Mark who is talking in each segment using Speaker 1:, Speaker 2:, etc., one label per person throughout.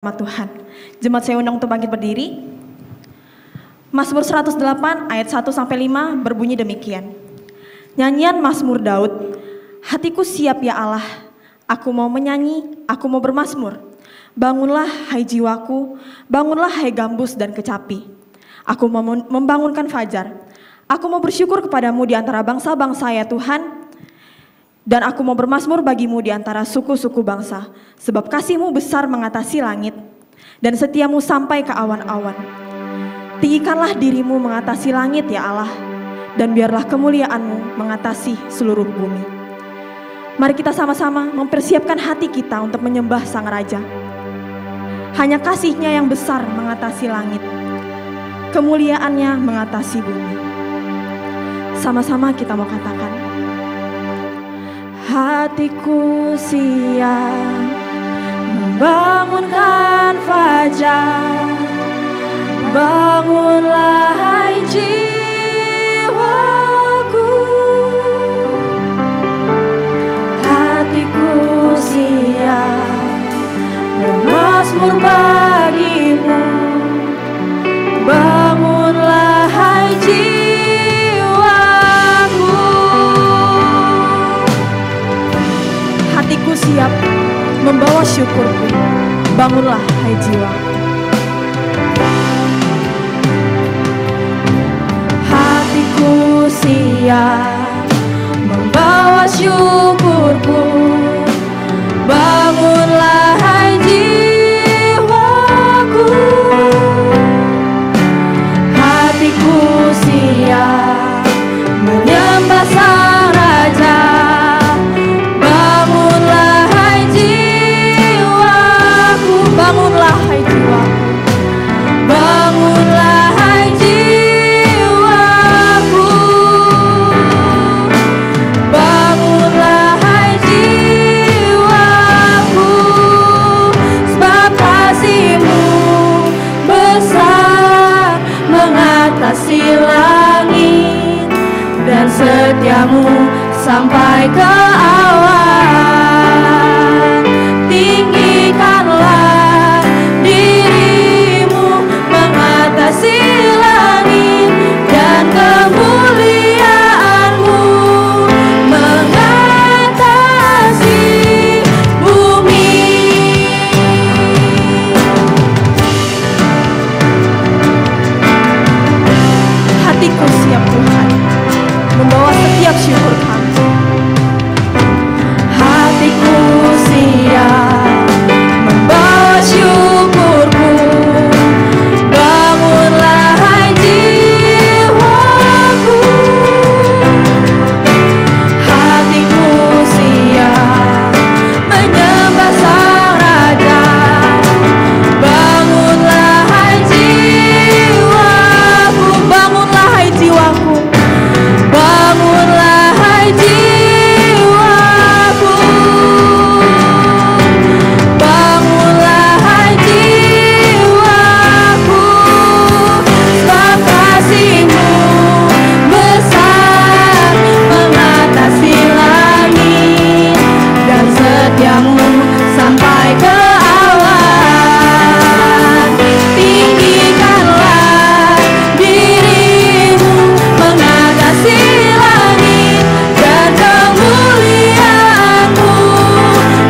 Speaker 1: Nama Tuhan. Jemaat saya undang untuk bangkit berdiri. Mazmur 108 ayat 1-5 berbunyi demikian. Nyanyian Mazmur Daud. Hatiku siap ya Allah, aku mau menyanyi, aku mau bermazmur. Bangunlah hai jiwaku, bangunlah hai gambus dan kecapi. Aku mau membangunkan fajar. Aku mau bersyukur kepadamu di antara bangsa-bangsa ya Tuhan. Dan aku mau bermazmur bagimu di antara suku-suku bangsa, sebab kasih-Mu besar mengatasi langit, dan setiamu sampai ke awan-awan. Tinggikanlah dirimu mengatasi langit ya Allah, dan biarlah kemuliaan-Mu mengatasi seluruh bumi. Mari kita sama-sama mempersiapkan hati kita untuk menyembah Sang Raja. Hanya kasih-Nya yang besar mengatasi langit, kemuliaan-Nya mengatasi bumi. Sama-sama kita mau katakan, hatiku siap membangunkan fajar. Bangunlah hai jiwaku, hatiku siap bermazmur bagimu. Bangunlah hai jiwaku, hatiku siap membawa syukurku. Bangunlah hai jiwaku. Hatiku siap membawa syukurku. Bangunlah hai jiwaku. Hatiku siap menyembah Sang Raja. Bangunlah hai jiwaku. Bangunlah hai jiwaku. Bangunlah hai jiwaku. Bangunlah hai jiwaku. Sebab kasih-Mu besar mengatasi langit, dan setia-Mu sampai ke awan. Tinggikanlah dirimu mengatasi langit, dan kemuliaan-Mu mengatasi bumi. Hatiku siap Tuhan membawa setiap syukur kami. Hatiku siap membawa syukurku. Bangunlah hai jiwaku. Hatiku siap menyembah Sang Raja. Bangunlah hai jiwaku. Bangunlah hai jiwaku. Bangunlah hai jiwaku. Bangunlah hai jiwaku. Sebab kasih-Mu besar mengatasi langit, dan setia-Mu sampai ke awan. Tinggikanlah dirimu mengatasi langit, dan kemuliaan-Mu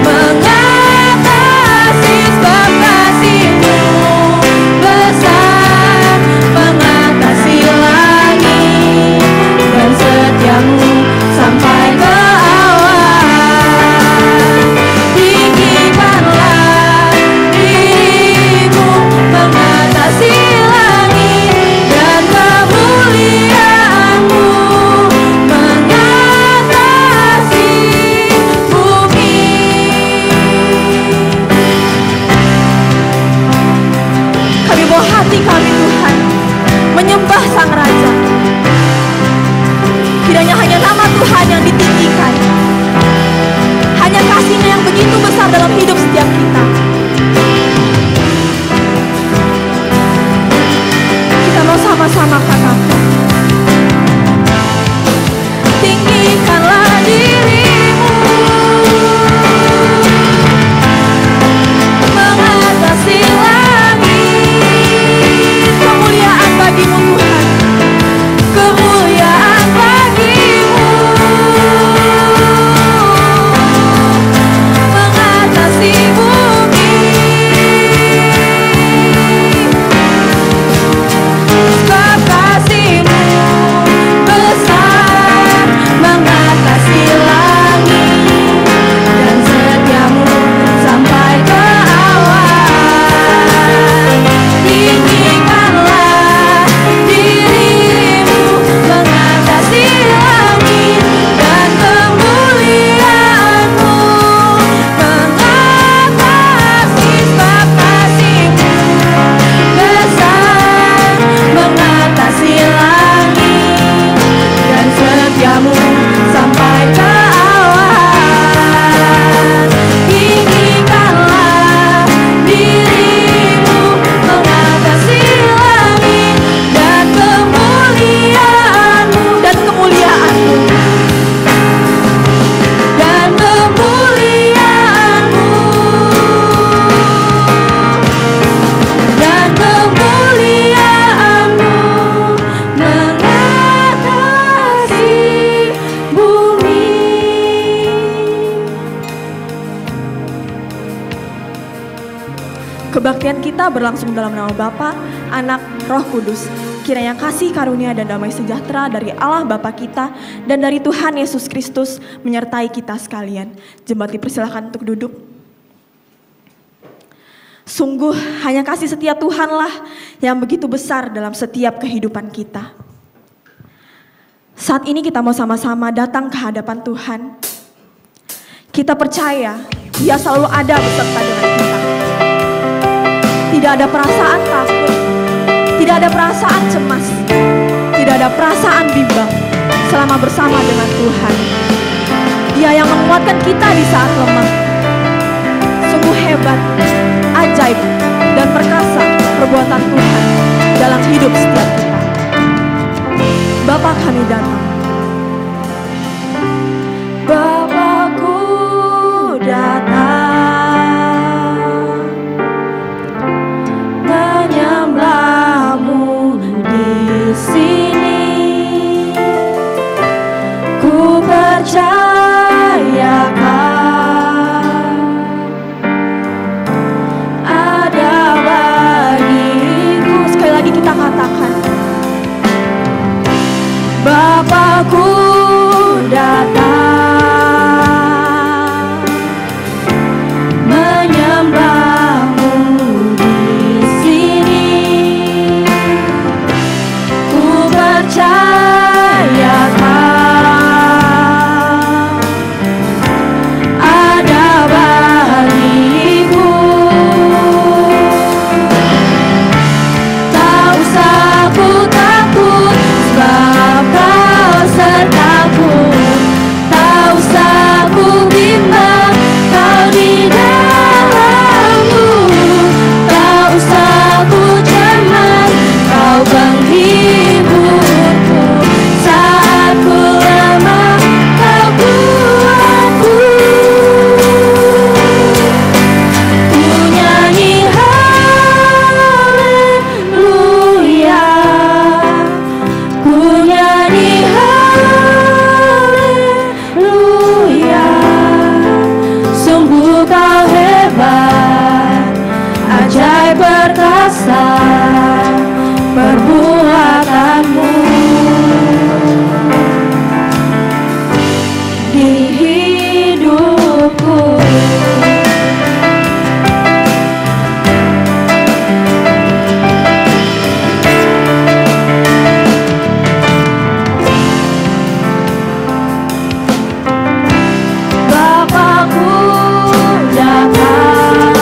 Speaker 1: mengatasi. Sebab kasih-Mu besar mengatasi langit, dan setia-Mu sampai ke awan. Tinggikanlah dirimu mengatasi langit, dan kemuliaan-Mu mengatasi bumi. Kami bawa hati kami Tuhan menyembah Sang Raja. Kiranya hanya nama Tuhan yang ditinggikan, hanya kasih-Nya yang begitu besar dalam hidup setiap kita. Kita mau sama-sama katakan, tinggikanlah dirimu mengatasi Kebaktian kita berlangsung dalam nama Bapa, Anak, Roh Kudus. Kiranya kasih karunia dan damai sejahtera dari Allah Bapa kita dan dari Tuhan Yesus Kristus menyertai kita sekalian. Jemaat dipersilakan untuk duduk. Sungguh hanya kasih setia Tuhanlah yang begitu besar dalam setiap kehidupan kita. Saat ini kita mau sama-sama datang ke hadapan Tuhan. Kita percaya Dia selalu ada beserta dengan kita. Tidak ada perasaan takut, tidak ada perasaan cemas, tidak ada perasaan bimbang selama bersama dengan Tuhan. Dia yang menguatkan kita di saat lemah. Sungguh hebat, ajaib, dan perkasa perbuatan Tuhan dalam hidup setiap kita. Bapa, kami datang. Bapakku datang. Bapakku datang menyembahmu di sini. Ku percayakan ada bagiku. Tak usah ku takut sebab Kau sertaku. Tak usah ku bimbang, Kau di dalamku. Tak usah ku cemas, Kau penghiburku. Saat ku lemah, Kau kuatku. Ku nyanyi haleluya, ku nyanyi haleluya. Sungguh Kau hebat, ajaib perkasa perbuatanmu di hidupku. Bapakku datang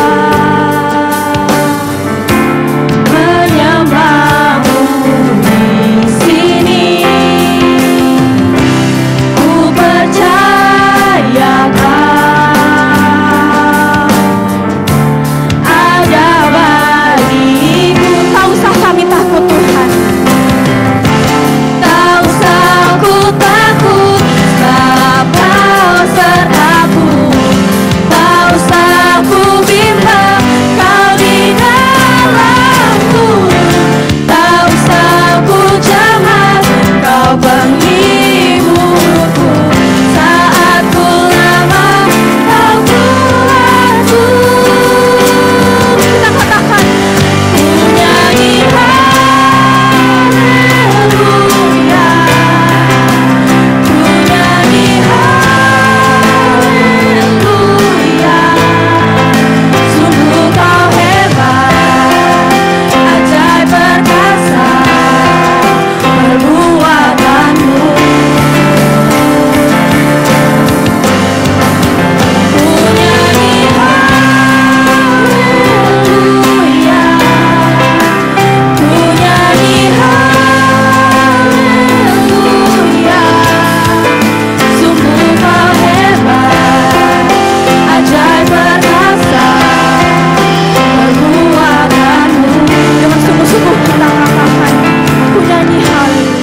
Speaker 1: menyembahmu di sini. Ku percayakan ada bagiku. Tak usah kami takut Tuhan. Tak usah ku takut sebab Kau sertaku. Tak usah ku bimbang, Kau di dalamku. Tak usah ku cemas, Kau penghiburku. Saat ku lemah, Kau kuatku. Kita katakan, ku nyanyi haleluya, ku nyanyi haleluya. Sungguh Kau hebat, ajaib perkasa perbuatanmu. Ku nyanyi haleluya, ku nyanyi haleluya. Sungguh Kau hebat, ajaib perkasa perbuatanmu. Dengan sungguh-sungguh kita katakan, ku nyanyi haleluya,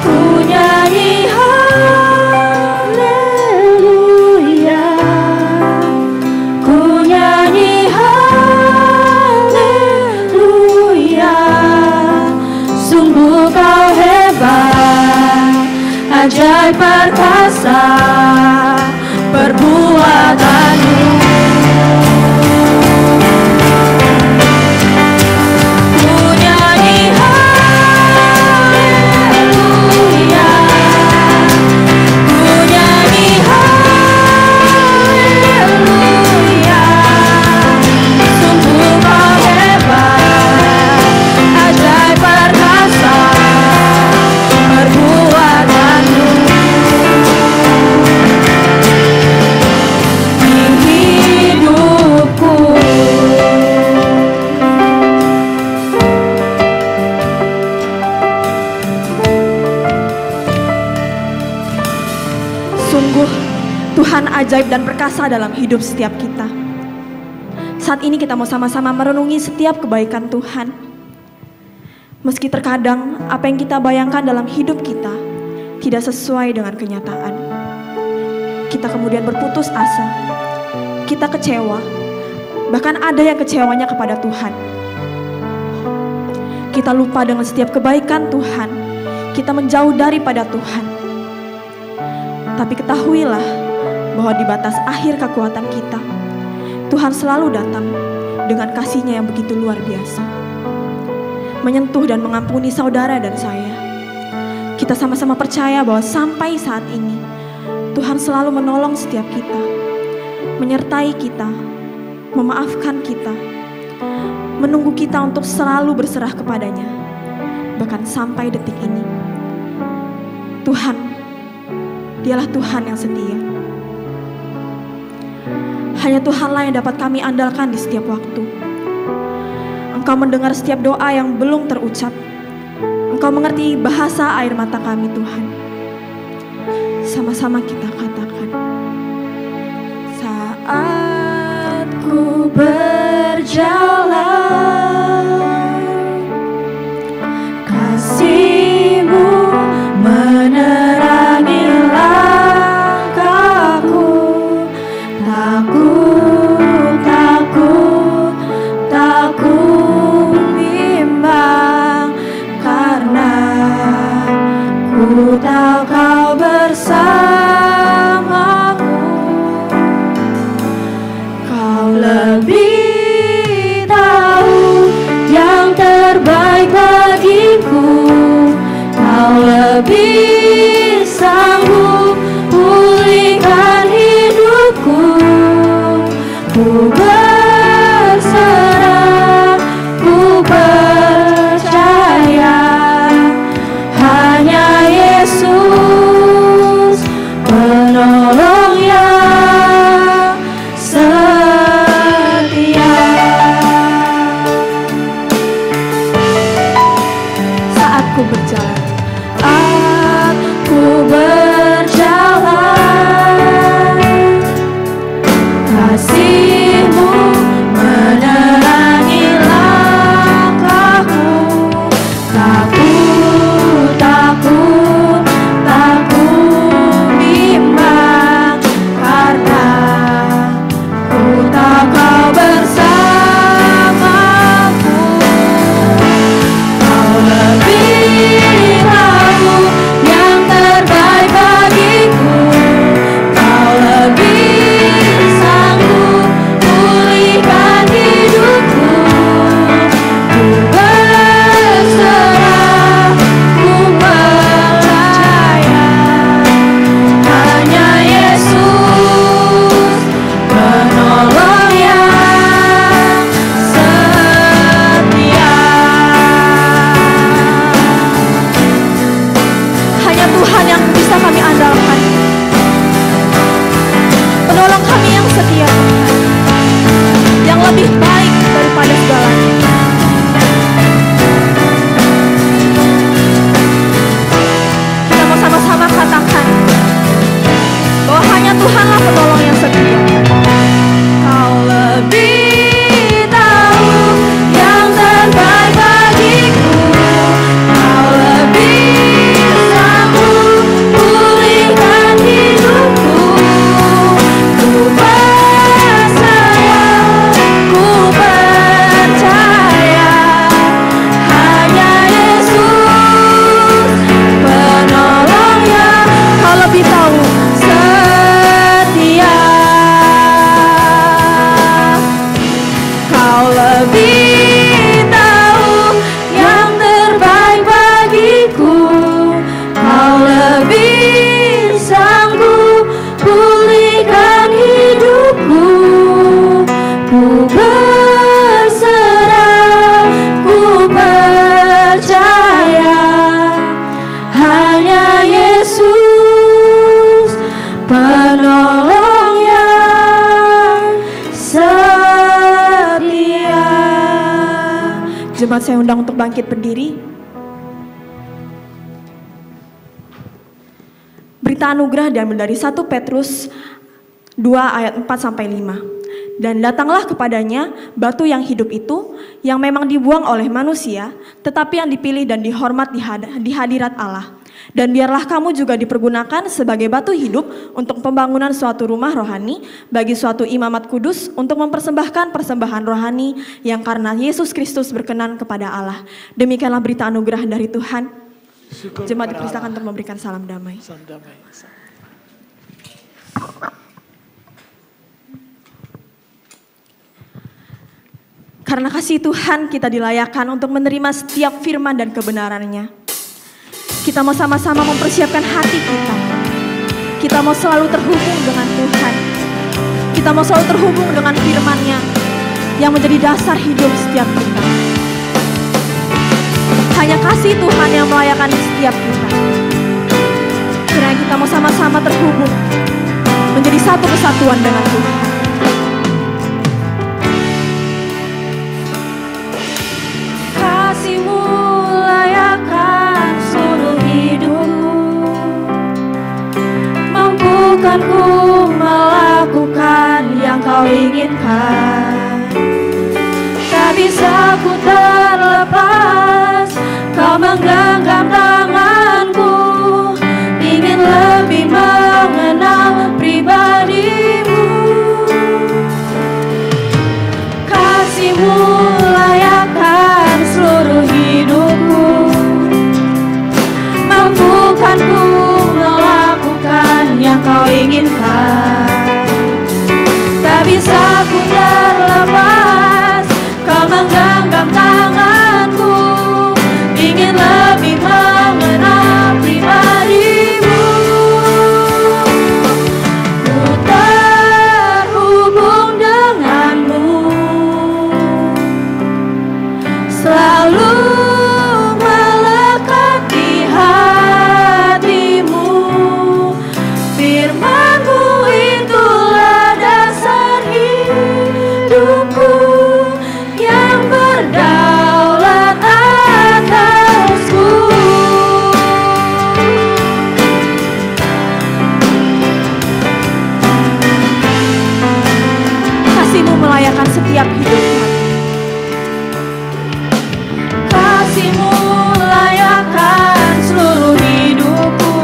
Speaker 1: ku nyanyi haleluya, ku nyanyi haleluya. Sungguh Kau hebat, ajaib perkasa perbuatanmu. ajaib dan perkasa dalam hidup setiap kita. Saat ini kita mau sama-sama merenungi setiap kebaikan Tuhan. Meski terkadang apa yang kita bayangkan dalam hidup kita tidak sesuai dengan kenyataan. Kita kemudian berputus asa, kita kecewa, bahkan ada yang kecewanya kepada Tuhan. Kita lupa dengan setiap kebaikan Tuhan, kita menjauh daripada Tuhan. Tapi ketahuilah bahwa di batas akhir kekuatan kita, Tuhan selalu datang dengan kasih-Nya yang begitu luar biasa, menyentuh dan mengampuni saudara dan saya. Kita sama-sama percaya bahwa sampai saat ini Tuhan selalu menolong setiap kita, menyertai kita, memaafkan kita, menunggu kita untuk selalu berserah kepadanya. Bahkan sampai detik ini, Tuhan, Dialah Tuhan yang setia. Hanya Tuhanlah yang dapat kami andalkan di setiap waktu. Engkau mendengar setiap doa yang belum terucap. Engkau mengerti bahasa air mata kami, Tuhan. Sama-sama kita katakan. Saat ku berjalan, kasih-Mu menerangi langkahku. Takut bimbang, karena ku tahu Kau bersamaku. Kau lebih tahu yang terbaik bagiku. Kau lebih sanggup pulihkan hidupku. Ku berserah, ku percaya, hanya Yesus penolong yang setia. Saat ku berjalan, kasih-Mu menerangi langkahku. Takut bimbang, karena ku tahu Kau bersamaku. Kau lebih tahu yang terbaik bagiku. Kau lebih sanggup pulihkan hidupku. Ku berserah, ku percaya, hanya Yesus penolong yang setia. Hanya Tuhan yang bisa kami andalkan, penolong kami yang setia, yang lebih baik daripada segalanya. Kita mau sama-sama katakan bahwa hanya Tuhanlah penolong yang setia. Kau lebih tahu yang terbaik bagiku. Kau lebih sanggup pulihkan hidupku. Ku berserah, ku percaya, hanya Yesus penolong yang Kau lebih tahu setia. Kau lebih tahu yang terbaik bagiku. Kau lebih sanggup pulihkan hidupku. Ku berserah, ku percaya, hanya Yesus penolong yang setia. Jemaat saya undang untuk bangkit berdiri. Berita anugerah diambil dari 1 Petrus 2 ayat 4 sampai 5. Dan datanglah kepadanya batu yang hidup itu, yang memang dibuang oleh manusia, tetapi yang dipilih dan dihormat di hadirat Allah. Dan biarlah kamu juga dipergunakan sebagai batu hidup untuk pembangunan suatu rumah rohani bagi suatu imamat kudus, untuk mempersembahkan persembahan rohani yang karena Yesus Kristus berkenan kepada Allah. Demikianlah berita anugerah dari Tuhan. Jemaat dipersilakan untuk memberikan salam damai.
Speaker 2: Salam damai.
Speaker 1: Karena kasih Tuhan kita dilayakkan untuk menerima setiap firman dan kebenarannya. Kita mau sama-sama mempersiapkan hati kita. Kita mau selalu terhubung dengan Tuhan. Kita mau selalu terhubung dengan firman-Nya yang menjadi dasar hidup setiap kita. Hanya kasih Tuhan yang melayakkan setiap kita. Kiranya kita mau sama-sama terhubung menjadi satu kesatuan dengan Tuhan. Kasih-Mu layakkan seluruh hidupku, mampukan ku melakukan yang Kau inginkan. Tak bisa ku terlepas, Kau menggenggam tanganku, ingin lebih mengenal pribadi-Mu. Kasih-Mu layakkan seluruh hidupku, mampukan ku melakukan yang Kau inginkan. Tak bisa ku terlepas, Kau menggenggam tanganku, ingin lebih mengenal pribadi-Mu. Ku terhubung dengan-Mu, selalu melekat di hati-Mu. Firman-Mu itulah dasar hidupku, yang berdaulat atasku. Kasih-Mu melayakkan setiap hidup kami. Kasih-Mu layakkan seluruh hidupku,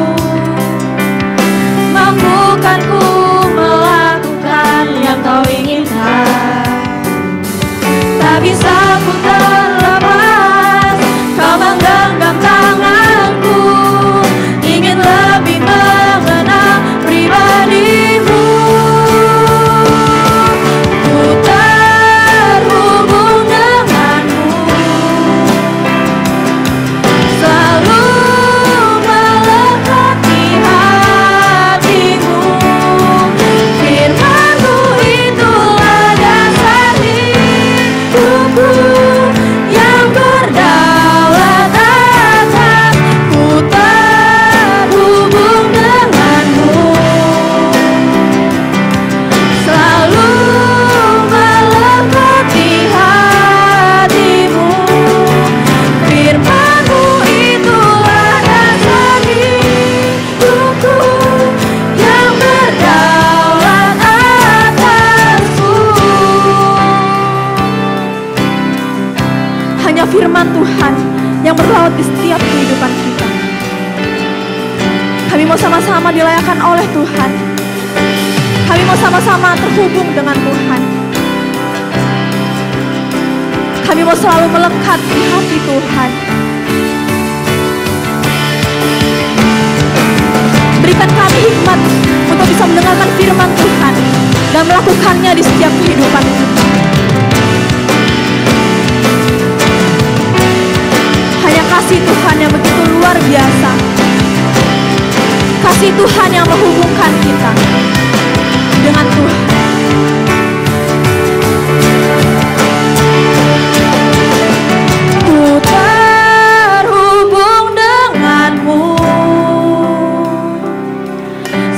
Speaker 1: mampukan ku melakukan yang Kau inginkan. Tak bisa ku terlepas, Kau menggenggam tanganku, ingin lebih mengenal pribadi-Mu. Ku terhubung dengan-Mu, selalu melekat di hati-Mu. Firman-Mu itulah dasar hidupku, yang berdaulat atas. Ku terhubung dengan-Mu, selalu melekat di hati-Mu. Firman-Mu itulah dasar hidupku, yang berdaulat atasku. Hanya firman Tuhan yang berlaut di setiap kehidupan kita. Kami mau sama-sama dilayakkan oleh Tuhan. Kami mau sama-sama terhubung dengan Tuhan. Kami mau selalu melekat di hati Tuhan. Berikan kami hikmat untuk bisa mendengarkan firman Tuhan dan melakukannya di setiap kehidupan kita. Hanya kasih Tuhan yang begitu luar biasa. Kasih Tuhan yang menghubungkan kita dengan Tuhan. Ku terhubung dengan-Mu,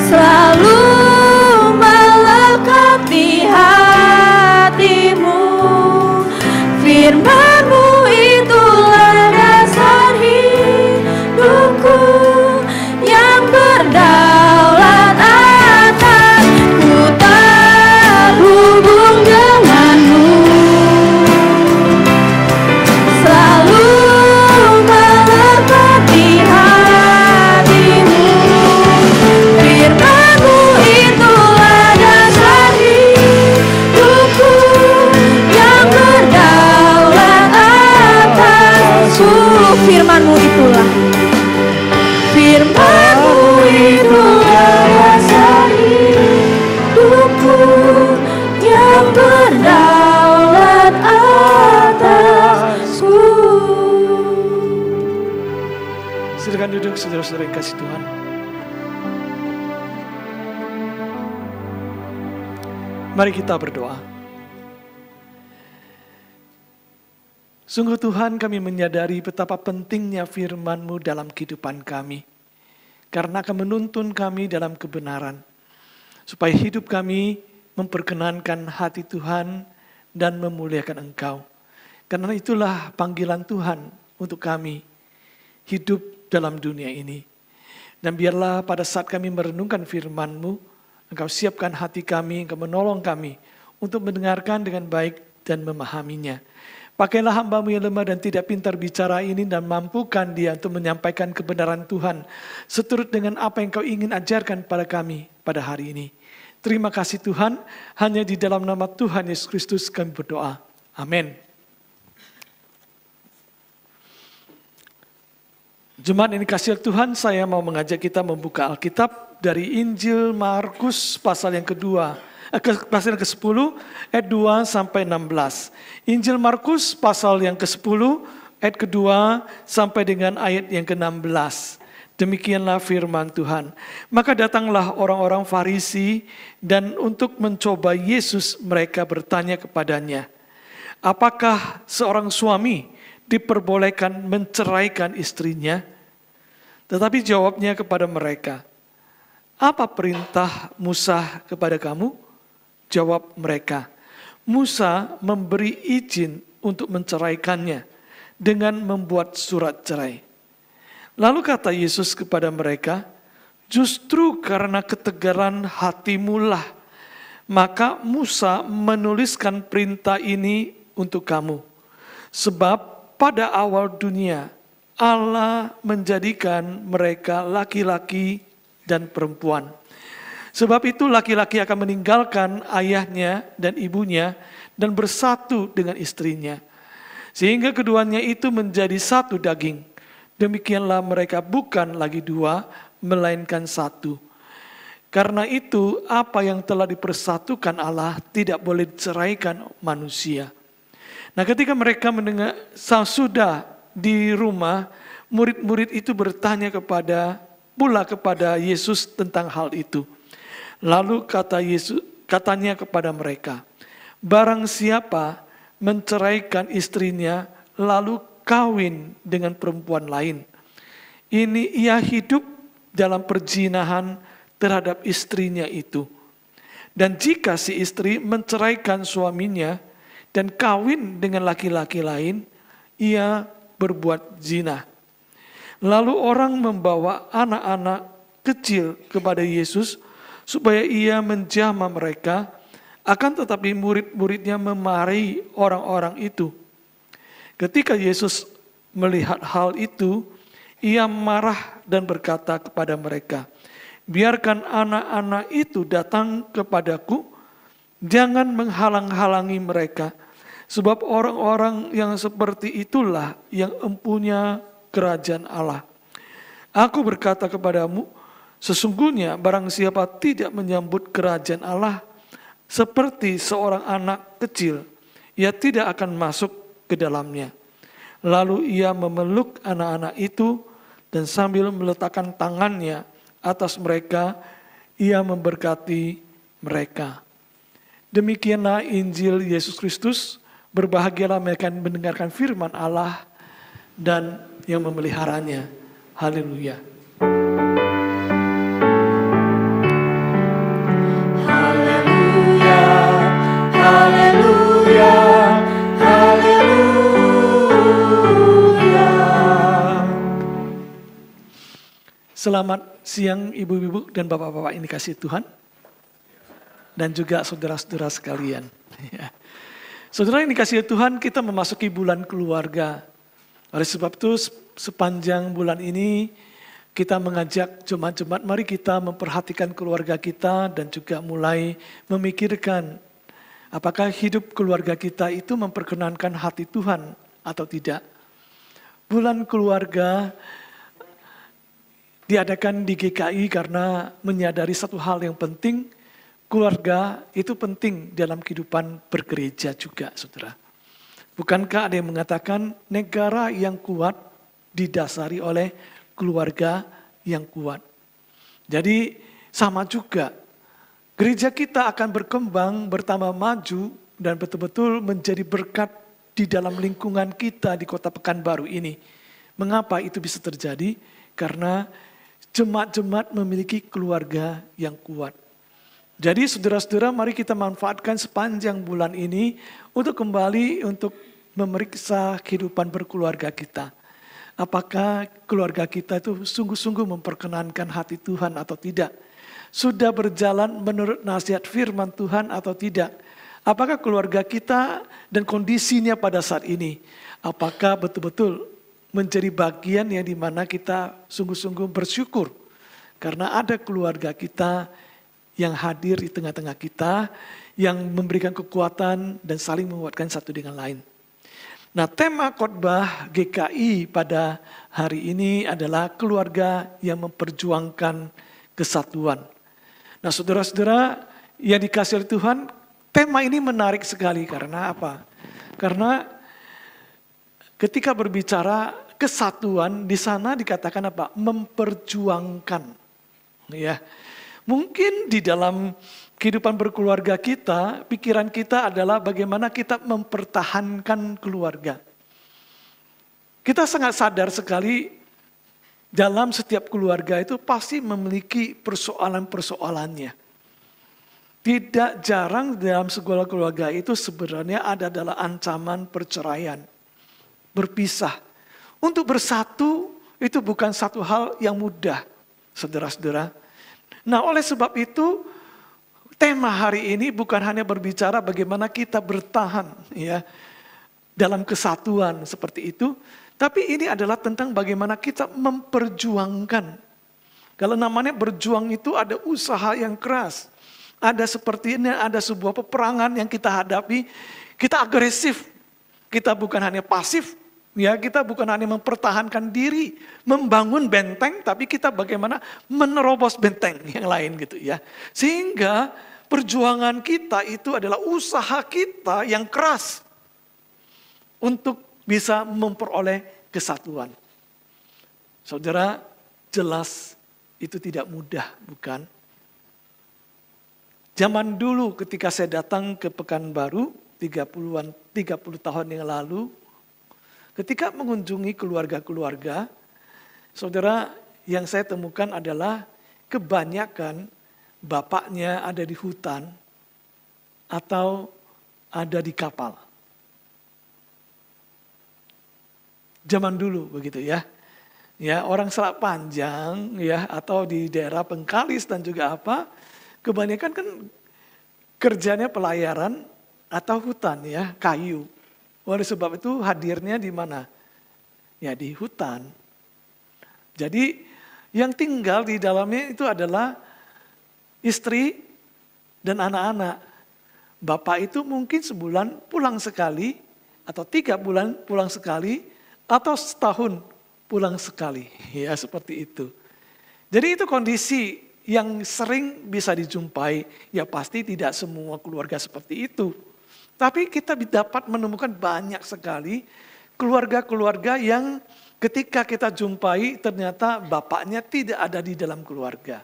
Speaker 1: selalu melekat di hati-Mu. Firman-Mu itulah dasar hidupku, yang berdaulat atas. Ku
Speaker 2: duduk saudara-saudara yang kasih Tuhan. Mari kita berdoa. Sungguh Tuhan, kami menyadari betapa pentingnya firman-Mu dalam kehidupan kami. Karena akan menuntun kami dalam kebenaran. Supaya hidup kami memperkenankan hati Tuhan dan memuliakan Engkau. Karena itulah panggilan Tuhan untuk kami hidup dalam dunia ini. Dan biarlah pada saat kami merenungkan firman-Mu, Engkau siapkan hati kami, Engkau menolong kami untuk mendengarkan dengan baik dan memahaminya. Pakailah hamba-Mu yang lemah dan tidak pintar bicara ini dan mampukan dia untuk menyampaikan kebenaran Tuhan seturut dengan apa yang Kau ingin ajarkan pada kami pada hari ini. Terima kasih Tuhan, hanya di dalam nama Tuhan Yesus Kristus kami berdoa. Amin. Jemaat ini kasih Tuhan, saya mau mengajak kita membuka Alkitab dari Injil Markus pasal yang kedua, pasal yang ke-10 ayat 2 sampai 16. Injil Markus pasal yang ke-10 ayat kedua sampai dengan ayat yang ke-16. Demikianlah firman Tuhan. Maka datanglah orang-orang Farisi dan untuk mencoba Yesus mereka bertanya kepadanya, apakah seorang suami diperbolehkan menceraikan istrinya? Tetapi jawabnya kepada mereka, apa perintah Musa kepada kamu? Jawab mereka, Musa memberi izin untuk menceraikannya dengan membuat surat cerai. Lalu kata Yesus kepada mereka, justru karena ketegaran hatimulah, maka Musa menuliskan perintah ini untuk kamu. Sebab pada awal dunia, Allah menjadikan mereka laki-laki dan perempuan. Sebab itu laki-laki akan meninggalkan ayahnya dan ibunya dan bersatu dengan istrinya. Sehingga keduanya itu menjadi satu daging. Demikianlah mereka bukan lagi dua, melainkan satu. Karena itu apa yang telah dipersatukan Allah tidak boleh diceraikan manusia. Nah ketika mereka mendengar sudah di rumah, murid-murid itu bertanya kepada Yesus tentang hal itu. Lalu katanya kepada mereka, barang siapa menceraikan istrinya lalu kawin dengan perempuan lain, ini ia hidup dalam perzinahan terhadap istrinya itu. Dan jika si istri menceraikan suaminya dan kawin dengan laki-laki lain, ia berbuat zina. Lalu orang membawa anak-anak kecil kepada Yesus supaya ia menjamah mereka, akan tetapi murid-muridnya memarahi orang-orang itu. Ketika Yesus melihat hal itu, ia marah dan berkata kepada mereka, biarkan anak-anak itu datang kepadaku, jangan menghalang-halangi mereka. Sebab orang-orang yang seperti itulah yang empunya kerajaan Allah. Aku berkata kepadamu, sesungguhnya barang siapa tidak menyambut kerajaan Allah seperti seorang anak kecil, ia tidak akan masuk ke dalamnya. Lalu ia memeluk anak-anak itu dan sambil meletakkan tangannya atas mereka, ia memberkati mereka. Demikianlah Injil Yesus Kristus. Berbahagialah mereka yang mendengarkan firman Allah dan yang memeliharanya. Haleluya.
Speaker 3: Haleluya, haleluya, haleluya.
Speaker 2: Selamat siang ibu-ibu dan bapak-bapak ini kasih Tuhan. Dan juga saudara-saudara sekalian. Saudara yang dikasihi Tuhan, kita memasuki bulan keluarga. Oleh sebab itu sepanjang bulan ini kita mengajak jemaat-jemaat, mari kita memperhatikan keluarga kita dan juga mulai memikirkan apakah hidup keluarga kita itu memperkenankan hati Tuhan atau tidak. Bulan keluarga diadakan di GKI karena menyadari satu hal yang penting. Keluarga itu penting dalam kehidupan bergereja juga, saudara. Bukankah ada yang mengatakan negara yang kuat didasari oleh keluarga yang kuat. Jadi sama juga, gereja kita akan berkembang, bertambah maju, dan betul-betul menjadi berkat di dalam lingkungan kita di Kota Pekanbaru ini. Mengapa itu bisa terjadi? Karena jemaat-jemaat memiliki keluarga yang kuat. Jadi saudara-saudara, mari kita manfaatkan sepanjang bulan ini untuk kembali untuk memeriksa kehidupan berkeluarga kita. Apakah keluarga kita itu sungguh-sungguh memperkenankan hati Tuhan atau tidak? Sudah berjalan menurut nasihat firman Tuhan atau tidak? Apakah keluarga kita dan kondisinya pada saat ini, apakah betul-betul menjadi bagian yang dimana kita sungguh-sungguh bersyukur karena ada keluarga kita yang hadir di tengah-tengah kita, yang memberikan kekuatan dan saling menguatkan satu dengan lain. Nah, tema khotbah GKI pada hari ini adalah keluarga yang memperjuangkan kesatuan. Nah, saudara-saudara yang dikasihi oleh Tuhan, tema ini menarik sekali karena apa? Karena ketika berbicara kesatuan, di sana dikatakan apa? Memperjuangkan. Ya. Mungkin di dalam kehidupan berkeluarga kita, pikiran kita adalah bagaimana kita mempertahankan keluarga. Kita sangat sadar sekali dalam setiap keluarga itu pasti memiliki persoalan-persoalannya. Tidak jarang dalam sebuah keluarga itu sebenarnya ada adalah ancaman perceraian, berpisah. Untuk bersatu itu bukan satu hal yang mudah, saudara-saudara. Nah, oleh sebab itu tema hari ini bukan hanya berbicara bagaimana kita bertahan ya dalam kesatuan seperti itu, tapi ini adalah tentang bagaimana kita memperjuangkan. Kalau namanya berjuang itu ada usaha yang keras. Ada sepertinya ada sebuah peperangan yang kita hadapi, kita agresif. Kita bukan hanya pasif. Ya, kita bukan hanya mempertahankan diri, membangun benteng, tapi kita bagaimana menerobos benteng yang lain gitu ya. Sehingga perjuangan kita itu adalah usaha kita yang keras untuk bisa memperoleh kesatuan. Saudara, jelas itu tidak mudah, bukan? Zaman dulu ketika saya datang ke Pekanbaru 30 tahun yang lalu, ketika mengunjungi keluarga-keluarga, saudara, yang saya temukan adalah kebanyakan bapaknya ada di hutan atau ada di kapal. Zaman dulu begitu ya. Ya, orang Selat Panjang ya atau di daerah Bengkalis dan juga apa, kebanyakan kan kerjanya pelayaran atau hutan ya, kayu. Oleh sebab itu hadirnya di mana? Ya di hutan. Jadi yang tinggal di dalamnya itu adalah istri dan anak-anak. Bapak itu mungkin sebulan pulang sekali, atau 3 bulan pulang sekali, atau setahun pulang sekali. Ya seperti itu. Jadi itu kondisi yang sering bisa dijumpai. Ya pasti tidak semua keluarga seperti itu. Tapi kita dapat menemukan banyak sekali keluarga-keluarga yang ketika kita jumpai ternyata bapaknya tidak ada di dalam keluarga.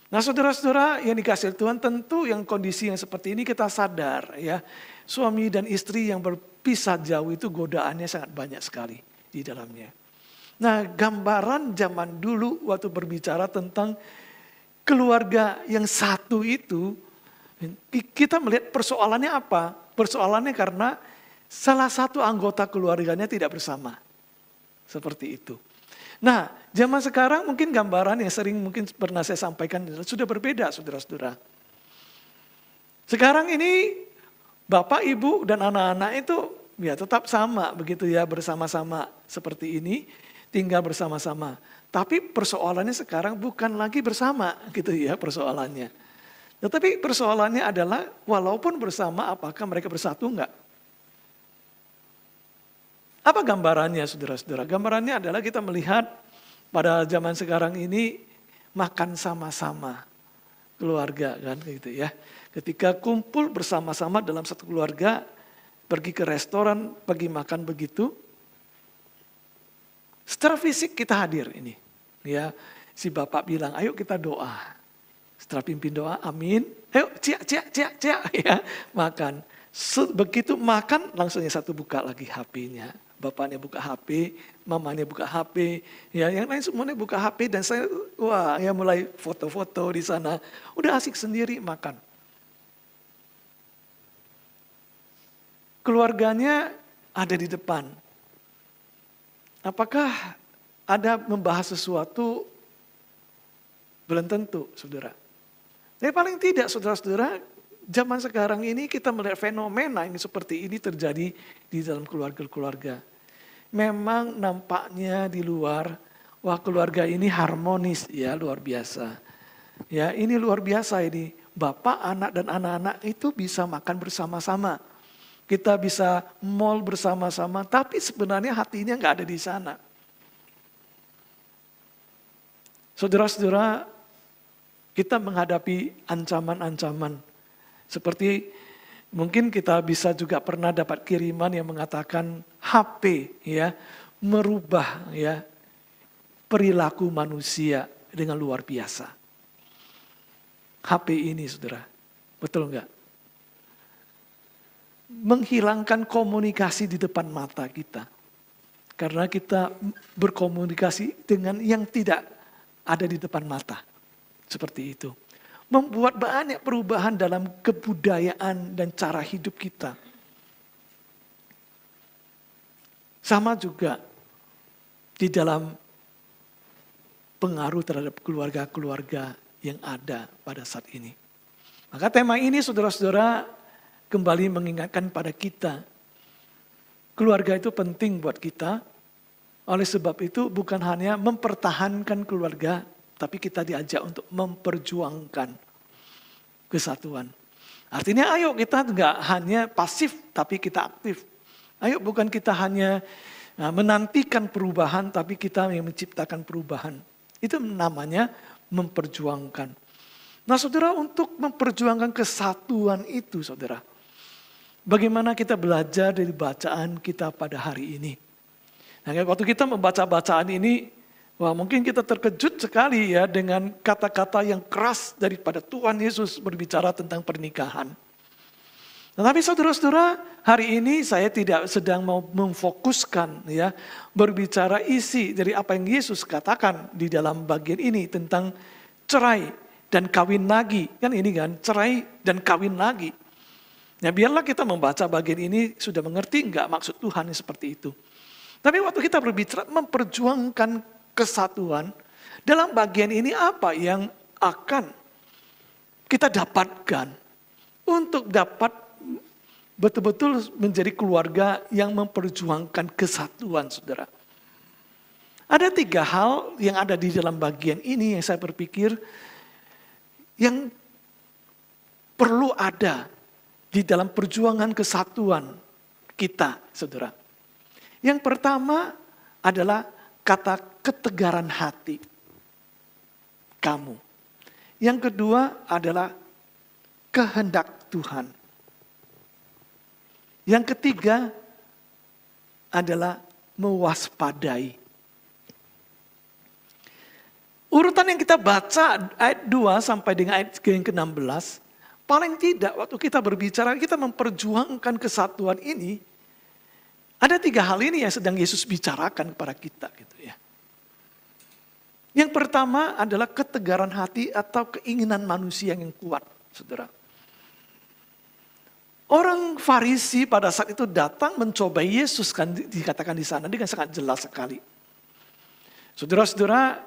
Speaker 2: Nah saudara-saudara yang dikasihi Tuhan, tentu yang kondisi yang seperti ini kita sadar ya. Suami dan istri yang berpisah jauh itu godaannya sangat banyak sekali di dalamnya. Nah gambaran zaman dulu waktu berbicara tentang keluarga yang satu itu, kita melihat persoalannya apa? Persoalannya karena salah satu anggota keluarganya tidak bersama. Seperti itu. Nah, zaman sekarang mungkin gambaran yang sering mungkin pernah saya sampaikan sudah berbeda, saudara-saudara. Sekarang ini bapak, ibu, dan anak-anak itu ya tetap sama begitu ya, bersama-sama seperti ini, tinggal bersama-sama. Tapi persoalannya sekarang bukan lagi bersama gitu ya persoalannya. Tetapi persoalannya adalah walaupun bersama apakah mereka bersatu enggak? Apa gambarannya saudara-saudara? Gambarannya adalah kita melihat pada zaman sekarang ini makan sama-sama keluarga kan gitu ya. Ketika kumpul bersama-sama dalam satu keluarga, pergi ke restoran, pergi makan begitu. Secara fisik kita hadir ini. Ya, si Bapak bilang, ayo kita doa. Setelah pimpin doa, amin. Ayo, cia, ya, makan. Begitu makan, langsung yang satu buka lagi HP-nya. Bapaknya buka HP, mamanya buka HP, ya, yang lain semuanya buka HP dan saya, wah, ya mulai foto-foto di sana. Udah asik sendiri makan. Keluarganya ada di depan. Apakah ada membahas sesuatu? Belum tentu, saudara. Tapi paling tidak, saudara-saudara, zaman sekarang ini kita melihat fenomena ini seperti ini terjadi di dalam keluarga-keluarga. Memang nampaknya di luar, wah keluarga ini harmonis, ya luar biasa. Ya ini luar biasa ini, bapak, anak dan anak-anak itu bisa makan bersama-sama. Kita bisa mall bersama-sama, tapi sebenarnya hatinya nggak ada di sana. Saudara-saudara, kita menghadapi ancaman-ancaman. Seperti mungkin kita bisa juga pernah dapat kiriman yang mengatakan HP ya merubah ya perilaku manusia dengan luar biasa. HP ini saudara, betul enggak? Menghilangkan komunikasi di depan mata kita. Karena kita berkomunikasi dengan yang tidak ada di depan mata. Seperti itu. Membuat banyak perubahan dalam kebudayaan dan cara hidup kita. Sama juga di dalam pengaruh terhadap keluarga-keluarga yang ada pada saat ini. Maka tema ini saudara-saudara kembali mengingatkan pada kita. Keluarga itu penting buat kita. Oleh sebab itu bukan hanya mempertahankan keluarga, tapi kita diajak untuk memperjuangkan kesatuan. Artinya ayo kita enggak hanya pasif, tapi kita aktif. Ayo bukan kita hanya menantikan perubahan, tapi kita yang menciptakan perubahan. Itu namanya memperjuangkan. Nah saudara, untuk memperjuangkan kesatuan itu saudara, bagaimana kita belajar dari bacaan kita pada hari ini. Nah waktu kita membaca bacaan ini, wah mungkin kita terkejut sekali ya dengan kata-kata yang keras daripada Tuhan Yesus berbicara tentang pernikahan. Tetapi saudara-saudara, hari ini saya tidak sedang mau memfokuskan ya berbicara isi dari apa yang Yesus katakan di dalam bagian ini tentang cerai dan kawin lagi. Kan ini kan, cerai dan kawin lagi. Ya biarlah kita membaca bagian ini sudah mengerti enggak maksud Tuhan seperti itu. Tapi waktu kita berbicara memperjuangkan kesatuan, dalam bagian ini apa yang akan kita dapatkan untuk dapat betul-betul menjadi keluarga yang memperjuangkan kesatuan, saudara. Ada 3 hal yang ada di dalam bagian ini yang saya berpikir yang perlu ada di dalam perjuangan kesatuan kita, saudara. Yang pertama adalah kata ketegaran hati. Kamu. Yang kedua adalah kehendak Tuhan. Yang ketiga adalah mewaspadai. Urutan yang kita baca ayat 2 sampai dengan ayat yang ke-16, paling tidak waktu kita berbicara, kita memperjuangkan kesatuan ini, ada 3 hal ini yang sedang Yesus bicarakan kepada kita gitu ya. Yang pertama adalah ketegaran hati atau keinginan manusia yang kuat, saudara. Orang Farisi pada saat itu datang mencoba Yesus kan dikatakan di sana, dengan sangat jelas sekali. Saudara-saudara,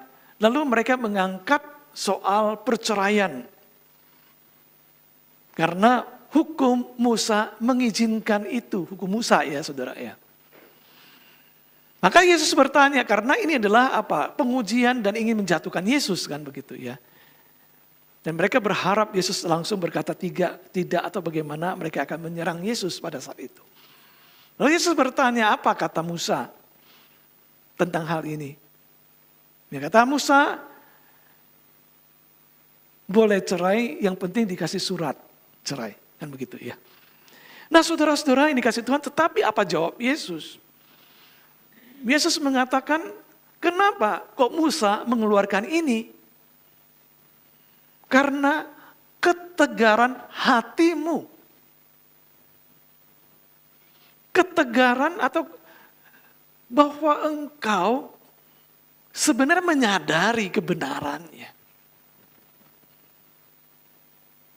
Speaker 2: lalu mereka mengangkat soal perceraian. Karena hukum Musa mengizinkan itu, hukum Musa ya saudara ya. Maka Yesus bertanya, karena ini adalah apa? Pengujian dan ingin menjatuhkan Yesus kan begitu ya. Dan mereka berharap Yesus langsung berkata tidak atau bagaimana mereka akan menyerang Yesus pada saat itu. Lalu Yesus bertanya, apa kata Musa tentang hal ini? Dia kata Musa, boleh cerai, yang penting dikasih surat cerai. Kan begitu ya. Nah saudara-saudara ini kasih Tuhan, tetapi apa jawab Yesus? Yesus mengatakan Kenapa kok Musa mengeluarkan ini? Karena ketegaran hatimu. Ketegaran atau bahwa engkau sebenarnya menyadari kebenarannya.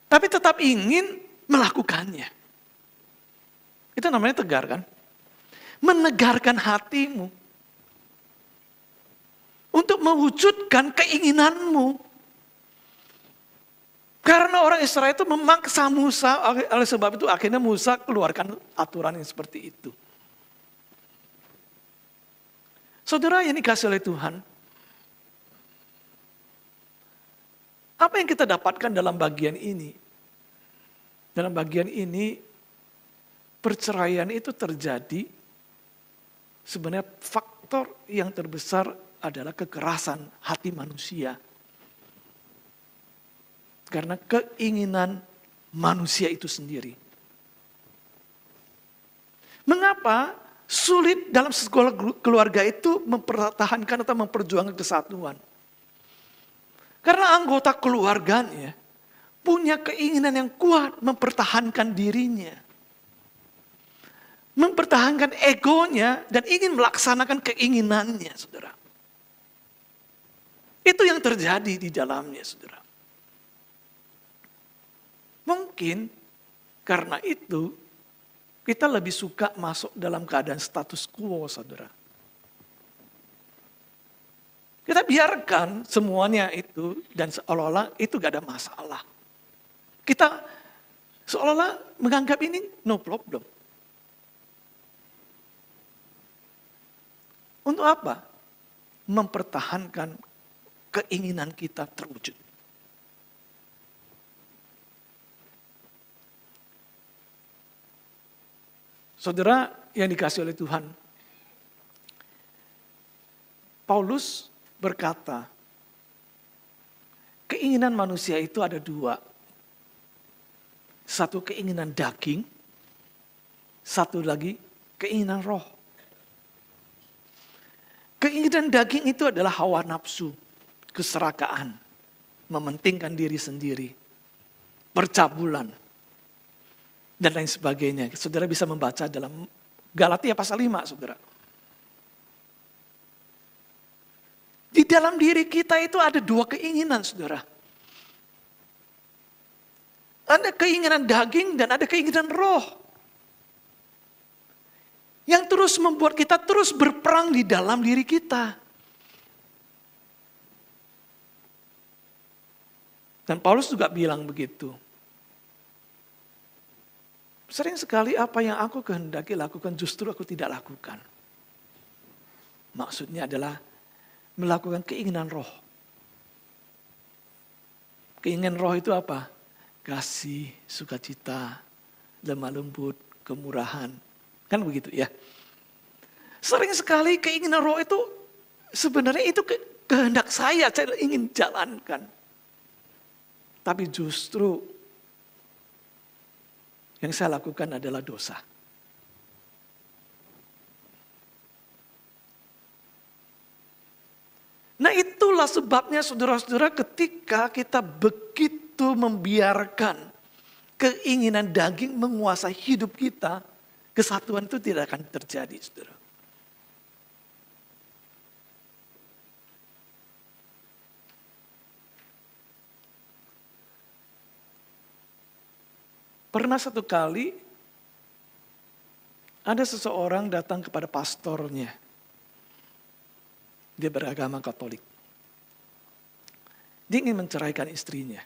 Speaker 2: Tapi tetap ingin melakukannya. Itu namanya tegar kan? Menegarkan hatimu. Untuk mewujudkan keinginanmu. Karena orang Israel itu memaksa Musa, oleh sebab itu akhirnya Musa keluarkan aturan yang seperti itu. Saudara yang dikasih oleh Tuhan, apa yang kita dapatkan dalam bagian ini? Dalam bagian ini, perceraian itu terjadi, sebenarnya faktor yang terbesar adalah kekerasan hati manusia. Karena keinginan manusia itu sendiri. Mengapa sulit dalam sekolah keluarga itu mempertahankan atau memperjuangkan kesatuan? Karena anggota keluarganya punya keinginan yang kuat mempertahankan dirinya. Mempertahankan egonya dan ingin melaksanakan keinginannya, saudara. Itu yang terjadi di dalamnya, saudara. Mungkin karena itu kita lebih suka masuk dalam keadaan status quo, saudara. Kita biarkan semuanya itu dan seolah-olah itu gak ada masalah. Kita seolah-olah menganggap ini no problem. Untuk apa? Mempertahankan keinginan kita terwujud. Saudara yang dikasih oleh Tuhan, Paulus berkata, keinginan manusia itu ada dua. Satu keinginan daging, satu lagi keinginan roh. Keinginan daging itu adalah hawa nafsu, keserakaan, mementingkan diri sendiri, percabulan, dan lain sebagainya. Saudara bisa membaca dalam Galatia pasal 5, saudara. Di dalam diri kita itu ada dua keinginan, saudara. Ada keinginan daging dan ada keinginan roh. Yang terus membuat kita terus berperang di dalam diri kita. Dan Paulus juga bilang begitu. Sering sekali apa yang aku kehendaki lakukan justru aku tidak lakukan. Maksudnya adalah melakukan keinginan roh. Keinginan roh itu apa? Kasih, sukacita, lemah lembut, kemurahan. Kan begitu ya. Sering sekali keinginan roh itu sebenarnya itu kehendak saya ingin jalankan. Tapi justru yang saya lakukan adalah dosa. Nah itulah sebabnya saudara-saudara ketika kita begitu membiarkan keinginan daging menguasai hidup kita, kesatuan itu tidak akan terjadi, saudara. Pernah satu kali ada seseorang datang kepada pastornya. Dia beragama Katolik. Dia ingin menceraikan istrinya.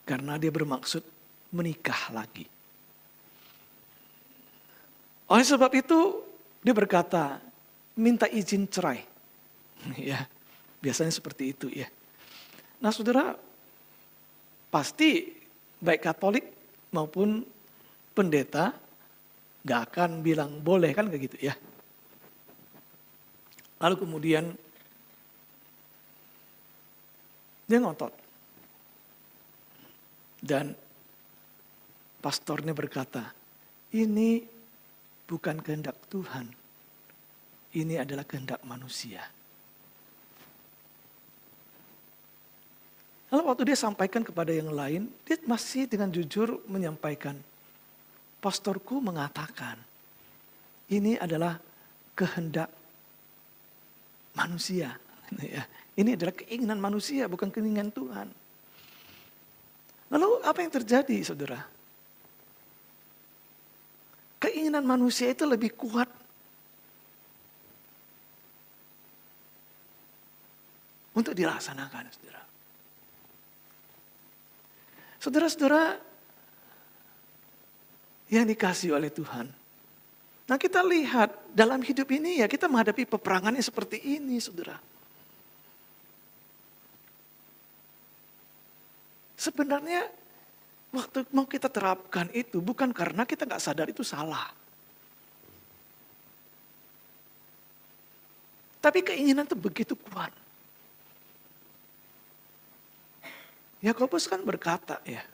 Speaker 2: Karena dia bermaksud menikah lagi. Oleh sebab itu dia berkata, minta izin cerai. Ya, biasanya seperti itu ya. Nah saudara, pasti baik Katolik maupun pendeta gak akan bilang boleh kan kayak gitu ya. Lalu kemudian dia ngotot. Dan pastornya berkata, ini bukan kehendak Tuhan. ini adalah kehendak manusia. Lalu waktu dia sampaikan kepada yang lain, dia masih dengan jujur menyampaikan, pastorku mengatakan, ini adalah kehendak manusia. Ini adalah keinginan manusia, bukan keinginan Tuhan. Lalu apa yang terjadi, saudara? Keinginan manusia itu lebih kuat untuk dilaksanakan, saudara. Saudara-saudara yang dikasihi oleh Tuhan. Nah, kita lihat dalam hidup ini ya kita menghadapi peperangan yang seperti ini, saudara. Sebenarnya waktu mau kita terapkan itu bukan karena kita nggak sadar itu salah. Tapi keinginan itu begitu kuat. Yakobus kan berkata ya,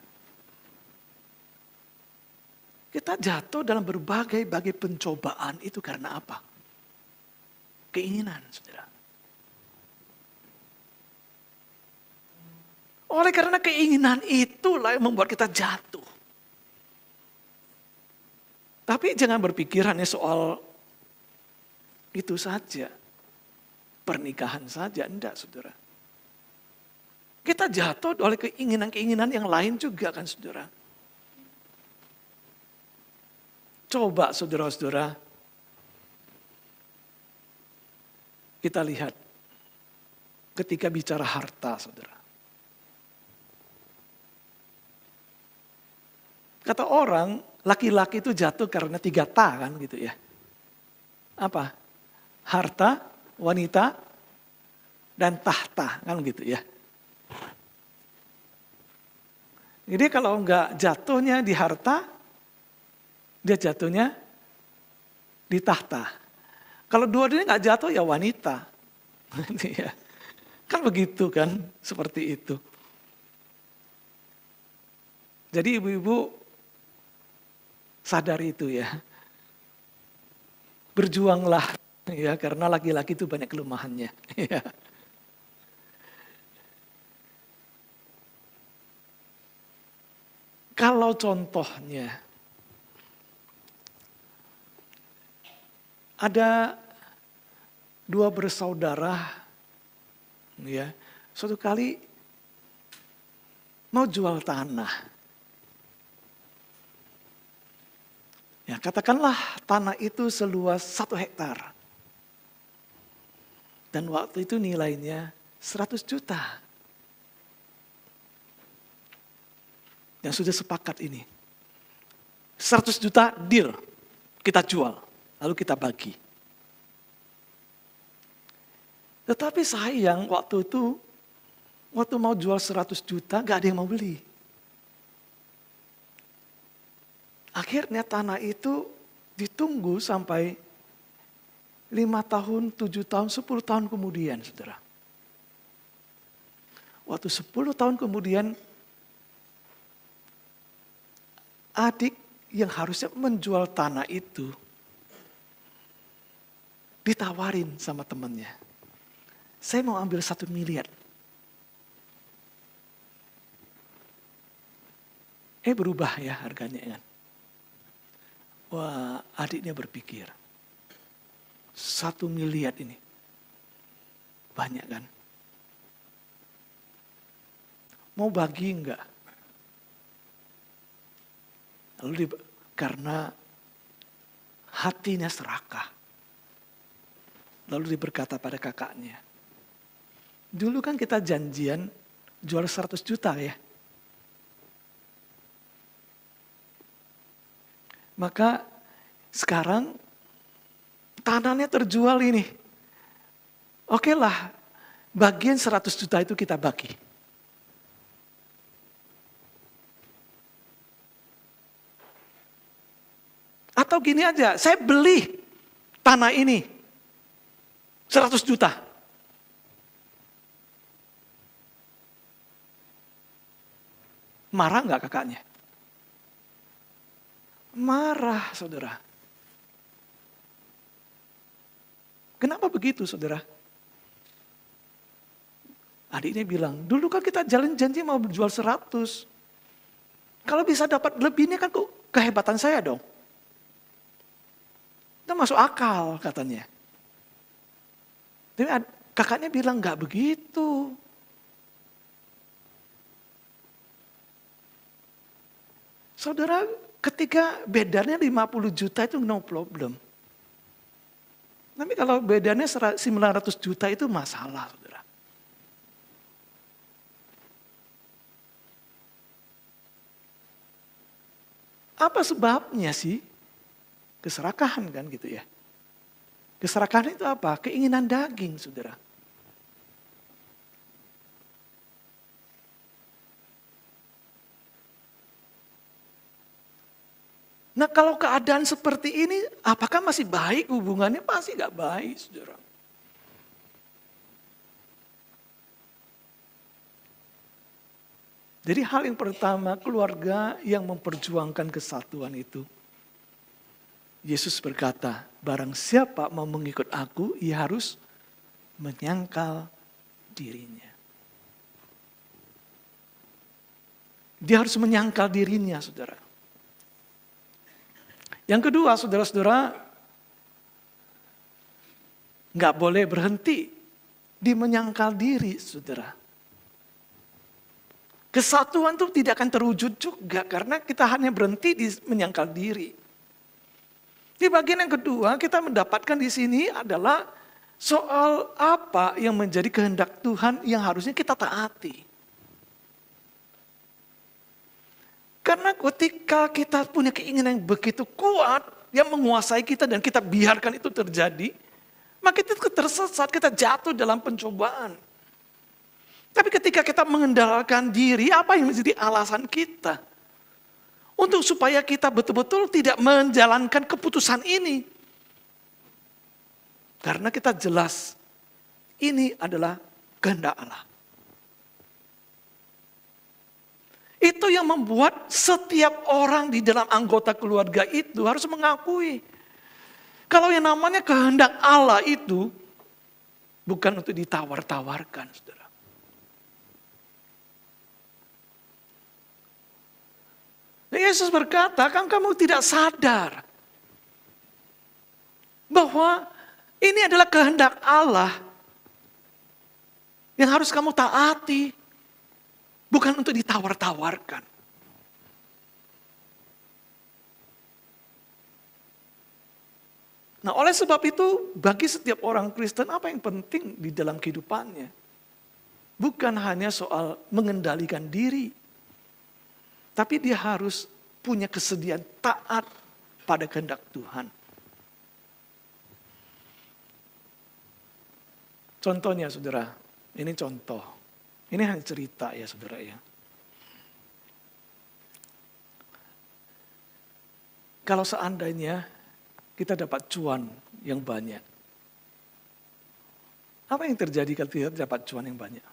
Speaker 2: kita jatuh dalam berbagai pencobaan itu karena apa? Keinginan, saudara. Oleh karena keinginan itulah yang membuat kita jatuh. Tapi jangan berpikirannya soal itu saja. Pernikahan saja, enggak, saudara. Kita jatuh oleh keinginan-keinginan yang lain juga kan, saudara. Coba saudara-saudara, kita lihat ketika bicara harta, saudara. Kata orang, laki-laki itu jatuh karena 3 ta kan gitu ya. Apa? Harta, wanita, dan tahta kan gitu ya. Jadi kalau enggak jatuhnya di harta, dia jatuhnya di tahta. Kalau dua-duanya enggak jatuh ya wanita. Kan begitu kan, seperti itu. Jadi ibu-ibu sadar itu ya. Berjuanglah ya, karena laki-laki itu banyak kelemahannya. Ya. Kalau contohnya ada 2 bersaudara ya, suatu kali mau jual tanah. Ya, katakanlah tanah itu seluas 1 hektar. Dan waktu itu nilainya 100 juta. Yang sudah sepakat ini. 100 juta deal, kita jual, lalu kita bagi. Tetapi sayang waktu itu, waktu mau jual 100 juta gak ada yang mau beli. Akhirnya tanah itu ditunggu sampai 5 tahun, 7 tahun, 10 tahun kemudian, saudara. Waktu 10 tahun kemudian, adik yang harusnya menjual tanah itu ditawarin sama temannya. Saya mau ambil 1 miliar. Berubah ya harganya kan. Wah, adiknya berpikir, 1 miliar ini banyak kan? Mau bagi enggak? Lalu karena hatinya serakah. Lalu dia berkata pada kakaknya, dulu kan kita janjian jual 100 juta ya. Maka sekarang tanahnya terjual ini. Oke lah, bagian 100 juta itu kita bagi. Atau gini aja, saya beli tanah ini 100 juta. Marah nggak kakaknya? Marah, saudara. Kenapa begitu saudara? Adiknya bilang, dulu kan kita jalan janji mau jual 100. Kalau bisa dapat lebihnya kan kehebatan saya dong. Itu masuk akal katanya. Tapi kakaknya bilang gak begitu. Saudara, ketika bedanya 50 juta itu no problem. Tapi kalau bedanya 900 juta itu masalah, saudara. Apa sebabnya sih? Keserakahan kan gitu ya. Keserakahan itu apa? Keinginan daging, saudara. Nah kalau keadaan seperti ini, apakah masih baik hubungannya? Pasti gak baik, saudara. Jadi hal yang pertama, keluarga yang memperjuangkan kesatuan itu. Yesus berkata, barang siapa mau mengikut aku, ia harus menyangkal dirinya. Dia harus menyangkal dirinya, saudara. Yang kedua, saudara-saudara, nggak boleh berhenti di menyangkal diri, saudara. Kesatuan itu tidak akan terwujud juga karena kita hanya berhenti di menyangkal diri. Di bagian yang kedua, kita mendapatkan di sini adalah soal apa yang menjadi kehendak Tuhan yang harusnya kita taati. Karena ketika kita punya keinginan yang begitu kuat, yang menguasai kita dan kita biarkan itu terjadi, maka kita tersesat, kita jatuh dalam pencobaan. Tapi ketika kita mengendalikan diri, apa yang menjadi alasan kita? Untuk supaya kita betul-betul tidak menjalankan keputusan ini. Karena kita jelas, ini adalah kehendak Allah. Itu yang membuat setiap orang di dalam anggota keluarga itu harus mengakui. Kalau yang namanya kehendak Allah itu bukan untuk ditawar-tawarkan, saudara. Yesus berkata, kan kamu tidak sadar bahwa ini adalah kehendak Allah yang harus kamu taati. Bukan untuk ditawar-tawarkan. Nah oleh sebab itu bagi setiap orang Kristen apa yang penting di dalam kehidupannya? Bukan hanya soal mengendalikan diri. Tapi dia harus punya kesediaan taat pada kehendak Tuhan. Contohnya saudara, ini contoh. Ini hanya cerita ya saudara ya. Kalau seandainya kita dapat cuan yang banyak. Apa yang terjadi kalau kita dapat cuan yang banyak?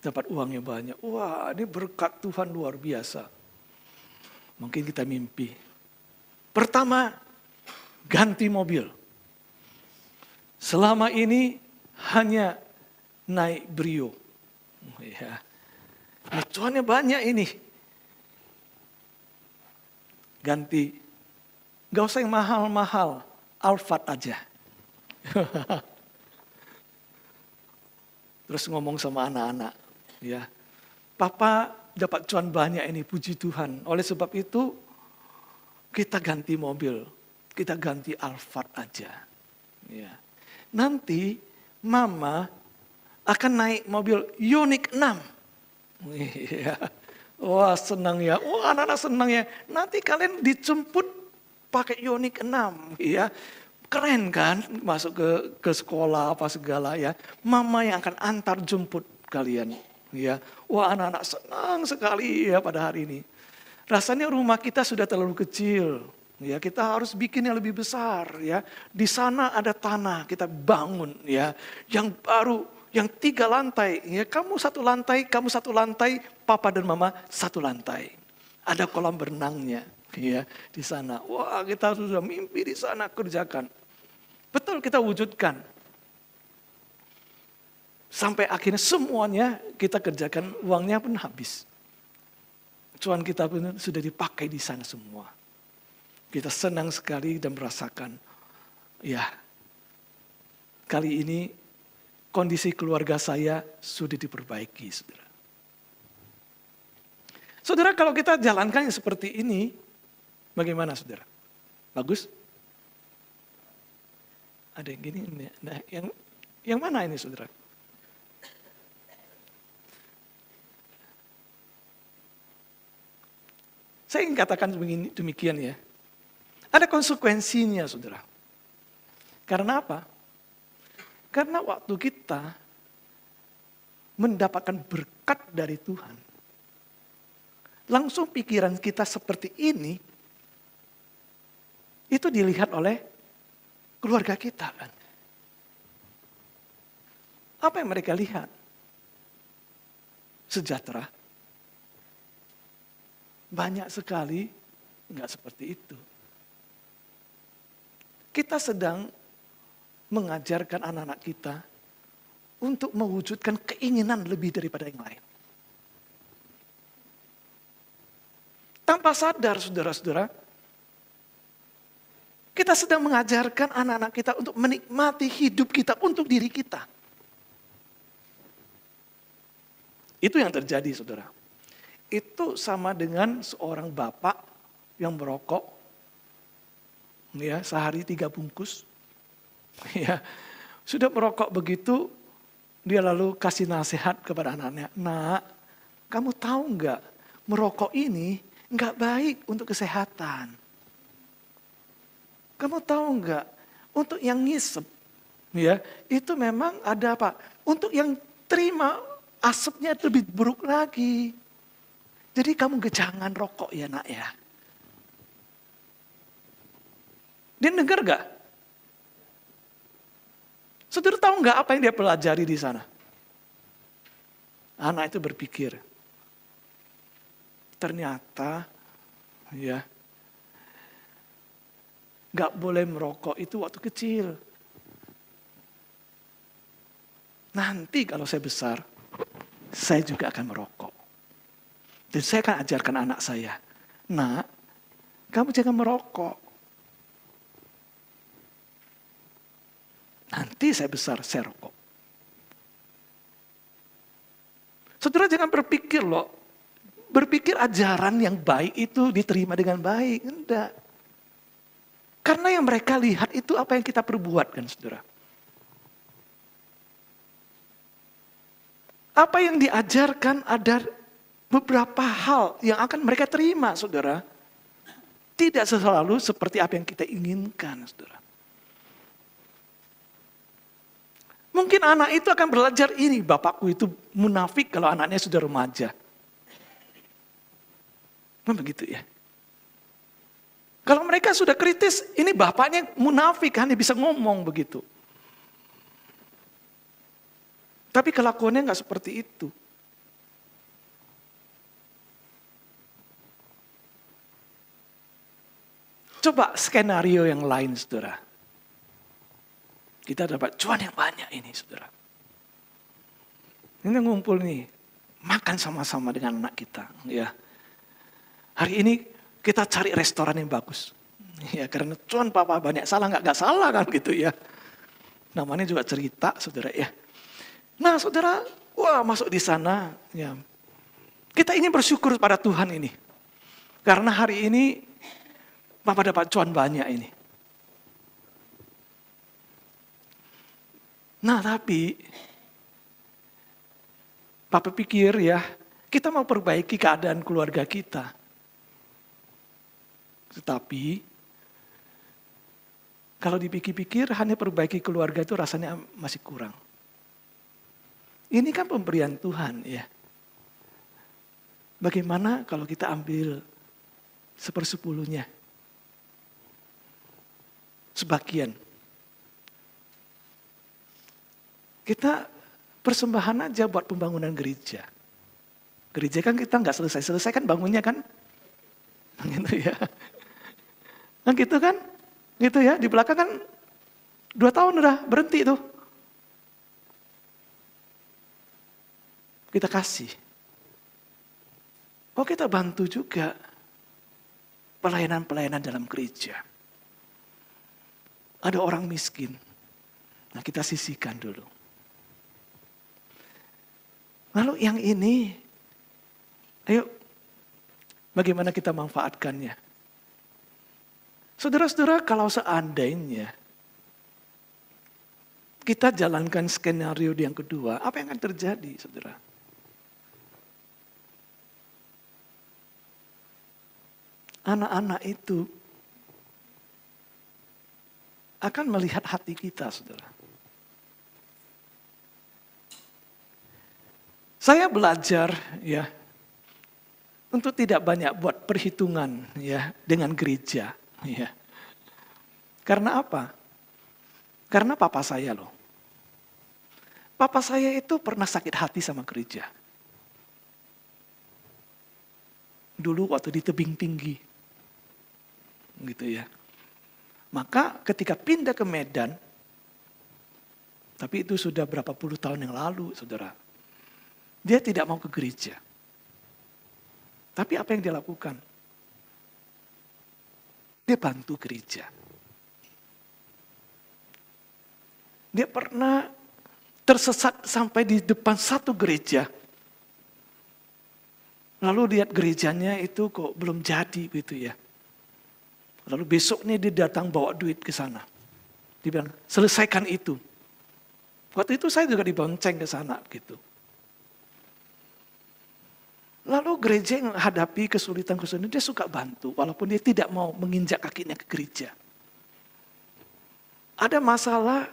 Speaker 2: Dapat uang yang banyak. Wah ini berkat Tuhan luar biasa. Mungkin kita mimpi. Pertama, ganti mobil. Selama ini hanya naik Brio. Ya. Nah, cuannya banyak ini. Ganti. Gak usah yang mahal-mahal. Alphard aja. Terus ngomong sama anak-anak. Ya, Papa dapat cuan banyak ini, puji Tuhan. Oleh sebab itu, kita ganti mobil. Kita ganti Alphard aja. Ya. Nanti Mama akan naik mobil Ioniq 6. Iya. Wah senang ya. Wah anak-anak senang ya. Nanti kalian dijemput pakai Ioniq 6. Ya. Keren kan masuk ke sekolah apa segala ya. Mama yang akan antar jemput kalian. Ya. Wah anak-anak senang sekali ya pada hari ini. Rasanya rumah kita sudah terlalu kecil. Ya, kita harus bikin yang lebih besar ya. Di sana ada tanah, kita bangun ya. Yang baru, yang 3 lantai. Ya, kamu 1 lantai, Papa dan Mama 1 lantai. Ada kolam berenangnya Ya, di sana. Wah, kita sudah mimpi di sana kerjakan. Betul, kita wujudkan. Sampai akhirnya semuanya kita kerjakan, uangnya pun habis. Cuan kita pun sudah dipakai di sana semua. Kita senang sekali dan merasakan, ya, kali ini kondisi keluarga saya sudah diperbaiki, saudara. Saudara, kalau kita jalankan seperti ini, bagaimana saudara? Bagus? Ada yang gini, nah, yang mana ini saudara? Saya ingin katakan demikian ya. Ada konsekuensinya saudara. Karena apa? Karena waktu kita mendapatkan berkat dari Tuhan, langsung pikiran kita seperti ini, itu dilihat oleh keluarga kita kan. Apa yang mereka lihat? Sejahtera. Banyak sekali enggak seperti itu. Kita sedang mengajarkan anak-anak kita untuk mewujudkan keinginan lebih daripada yang lain. Tanpa sadar saudara-saudara, kita sedang mengajarkan anak-anak kita untuk menikmati hidup kita untuk diri kita. Itu yang terjadi saudara. Itu sama dengan seorang bapak yang merokok, ya, sehari 3 bungkus. Ya, sudah merokok begitu, dia lalu kasih nasihat kepada anaknya, "Nak, kamu tahu enggak, merokok ini enggak baik untuk kesehatan. Kamu tahu enggak, untuk yang ngisep, ya, itu memang ada apa? Untuk yang terima asapnya lebih buruk lagi. Jadi kamu jangan rokok ya nak ya." Dia dengar gak? Saudara tahu gak apa yang dia pelajari di sana? Anak itu berpikir, ternyata ya gak boleh merokok itu waktu kecil. Nanti kalau saya besar, saya juga akan merokok. Dan saya akan ajarkan anak saya, "Nak, kamu jangan merokok. Nanti saya besar, saya rokok." Saudara jangan berpikir loh, berpikir ajaran yang baik itu diterima dengan baik. Enggak. Karena yang mereka lihat itu apa yang kita perbuat kan saudara. Apa yang diajarkan ada beberapa hal yang akan mereka terima saudara. Tidak selalu seperti apa yang kita inginkan saudara. Mungkin anak itu akan belajar ini, bapakku itu munafik kalau anaknya sudah remaja. Begitu ya. Kalau mereka sudah kritis, ini bapaknya munafik, hanya bisa ngomong begitu. Tapi kelakuannya nggak seperti itu. Coba skenario yang lain saudara. Kita dapat cuan yang banyak ini saudara. Ini ngumpul nih, makan sama-sama dengan anak kita. Ya. Hari ini kita cari restoran yang bagus. Ya, karena cuan papa banyak, salah nggak salah kan gitu ya. Namanya juga cerita saudara ya. Nah saudara, wah masuk di sana. Ya. Kita ingin bersyukur pada Tuhan ini. Karena hari ini papa dapat cuan banyak ini. Nah tapi, papa pikir ya, kita mau perbaiki keadaan keluarga kita. Tetapi, kalau dipikir-pikir hanya perbaiki keluarga itu rasanya masih kurang. Ini kan pemberian Tuhan ya. Bagaimana kalau kita ambil 1/10-nya? Sebagian. Kita persembahan aja buat pembangunan gereja. Gereja kan kita nggak selesai kan bangunnya kan? Gitu ya. Nah gitu kan? Gitu ya, di belakang kan 2 tahun udah berhenti tuh. Kita kasih. Oh kita bantu juga pelayanan-pelayanan dalam gereja. Ada orang miskin. Nah kita sisihkan dulu. Lalu yang ini, ayo bagaimana kita manfaatkannya? Saudara-saudara, kalau seandainya kita jalankan skenario yang kedua, apa yang akan terjadi, saudara? Anak-anak itu akan melihat hati kita, saudara. Saya belajar ya untuk tidak banyak buat perhitungan ya dengan gereja ya. Karena apa? Karena papa saya loh. Papa saya itu pernah sakit hati sama gereja. Dulu waktu di tebing tinggi. Gitu ya. Maka ketika pindah ke Medan, tapi itu sudah berapa puluh tahun yang lalu, saudara. Dia tidak mau ke gereja. Tapi apa yang dia lakukan? Dia bantu gereja. Dia pernah tersesat sampai di depan satu gereja. Lalu lihat gerejanya itu kok belum jadi gitu ya. Lalu besoknya dia datang bawa duit ke sana. Dia bilang, selesaikan itu. Waktu itu saya juga dibonceng ke sana gitu. Lalu gereja yang hadapi kesulitan-kesulitan, dia suka bantu. Walaupun dia tidak mau menginjak kakinya ke gereja. Ada masalah,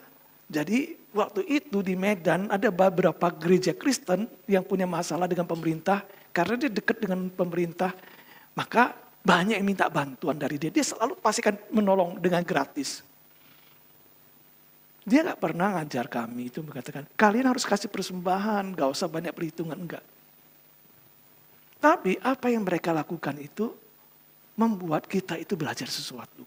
Speaker 2: jadi waktu itu di Medan ada beberapa gereja Kristen yang punya masalah dengan pemerintah. Karena dia dekat dengan pemerintah, maka banyak yang minta bantuan dari dia. Dia selalu pastikan menolong dengan gratis. Dia gak pernah ngajar kami itu mengatakan, kalian harus kasih persembahan, gak usah banyak perhitungan, enggak. Tapi apa yang mereka lakukan itu membuat kita itu belajar sesuatu.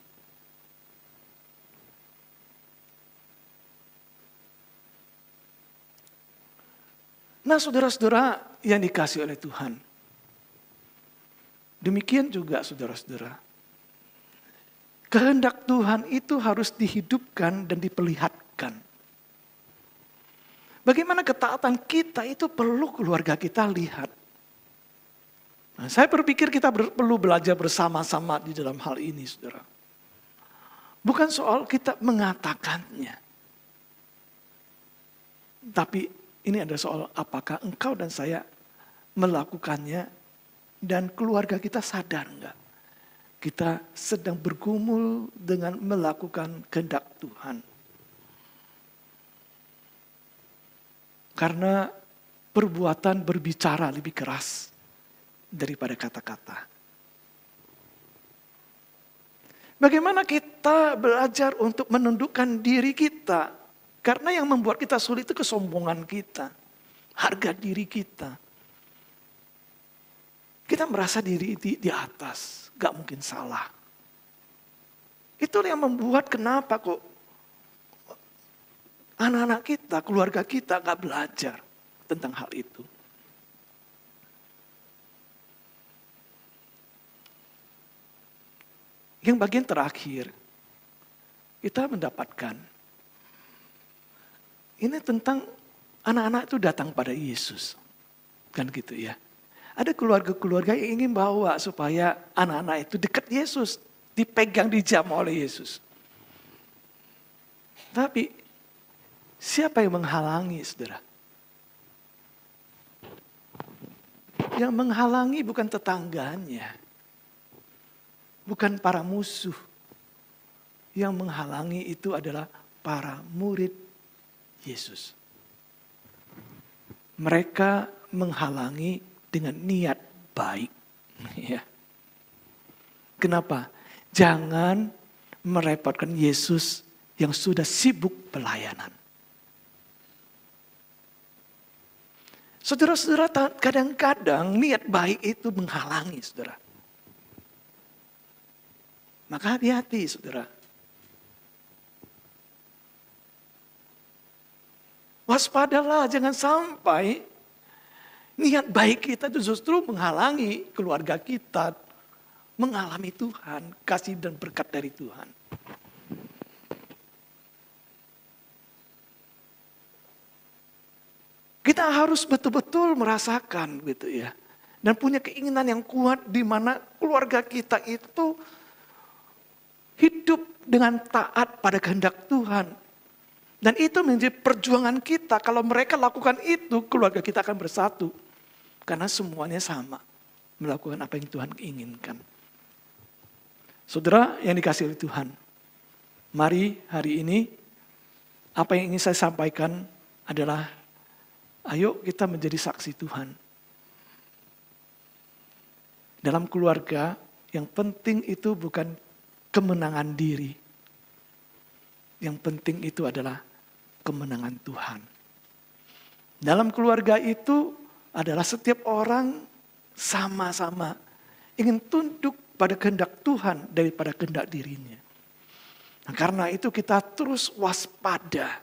Speaker 2: Nah saudara-saudara yang dikasih oleh Tuhan. Demikian juga saudara-saudara. Kehendak Tuhan itu harus dihidupkan dan diperlihatkan. Bagaimana ketaatan kita itu perlu keluarga kita lihat. Nah, saya berpikir kita perlu belajar bersama-sama di dalam hal ini, saudara. Bukan soal kita mengatakannya. Tapi ini ada soal apakah engkau dan saya melakukannya dan keluarga kita sadar enggak? Kita sedang bergumul dengan melakukan kehendak Tuhan. Karena perbuatan berbicara lebih keras daripada kata-kata. Bagaimana kita belajar untuk menundukkan diri kita? Karena yang membuat kita sulit itu kesombongan kita. Harga diri kita. Kita merasa diri di atas. Gak mungkin salah. Itu yang membuat kenapa kok anak-anak kita, keluarga kita gak belajar tentang hal itu. Yang bagian terakhir, kita mendapatkan, ini tentang anak-anak itu datang pada Yesus. Kan gitu ya. Ada keluarga-keluarga yang ingin bawa supaya anak-anak itu dekat Yesus. Dipegang, dijamah oleh Yesus. Tapi, siapa yang menghalangi, saudara? Yang menghalangi bukan tetangganya. Bukan para musuh. Yang menghalangi itu adalah para murid Yesus. Mereka menghalangi dengan niat baik. Ya. Kenapa? Jangan merepotkan Yesus yang sudah sibuk pelayanan. Saudara-saudara, kadang-kadang niat baik itu menghalangi, saudara. Maka hati-hati saudara. Waspadalah, jangan sampai niat baik kita itu justru menghalangi keluarga kita mengalami Tuhan, kasih dan berkat dari Tuhan. Kita harus betul-betul merasakan gitu ya. Dan punya keinginan yang kuat di mana keluarga kita itu hidup dengan taat pada kehendak Tuhan. Dan itu menjadi perjuangan kita. Kalau mereka lakukan itu, keluarga kita akan bersatu. Karena semuanya sama. Melakukan apa yang Tuhan inginkan. Saudara yang dikasihi oleh Tuhan. Mari hari ini, apa yang ingin saya sampaikan adalah, ayo kita menjadi saksi Tuhan. Dalam keluarga, yang penting itu bukan kemenangan diri. Yang penting itu adalah kemenangan Tuhan. Dalam keluarga itu adalah setiap orang sama-sama ingin tunduk pada kehendak Tuhan daripada kehendak dirinya. Nah, karena itu kita terus waspada.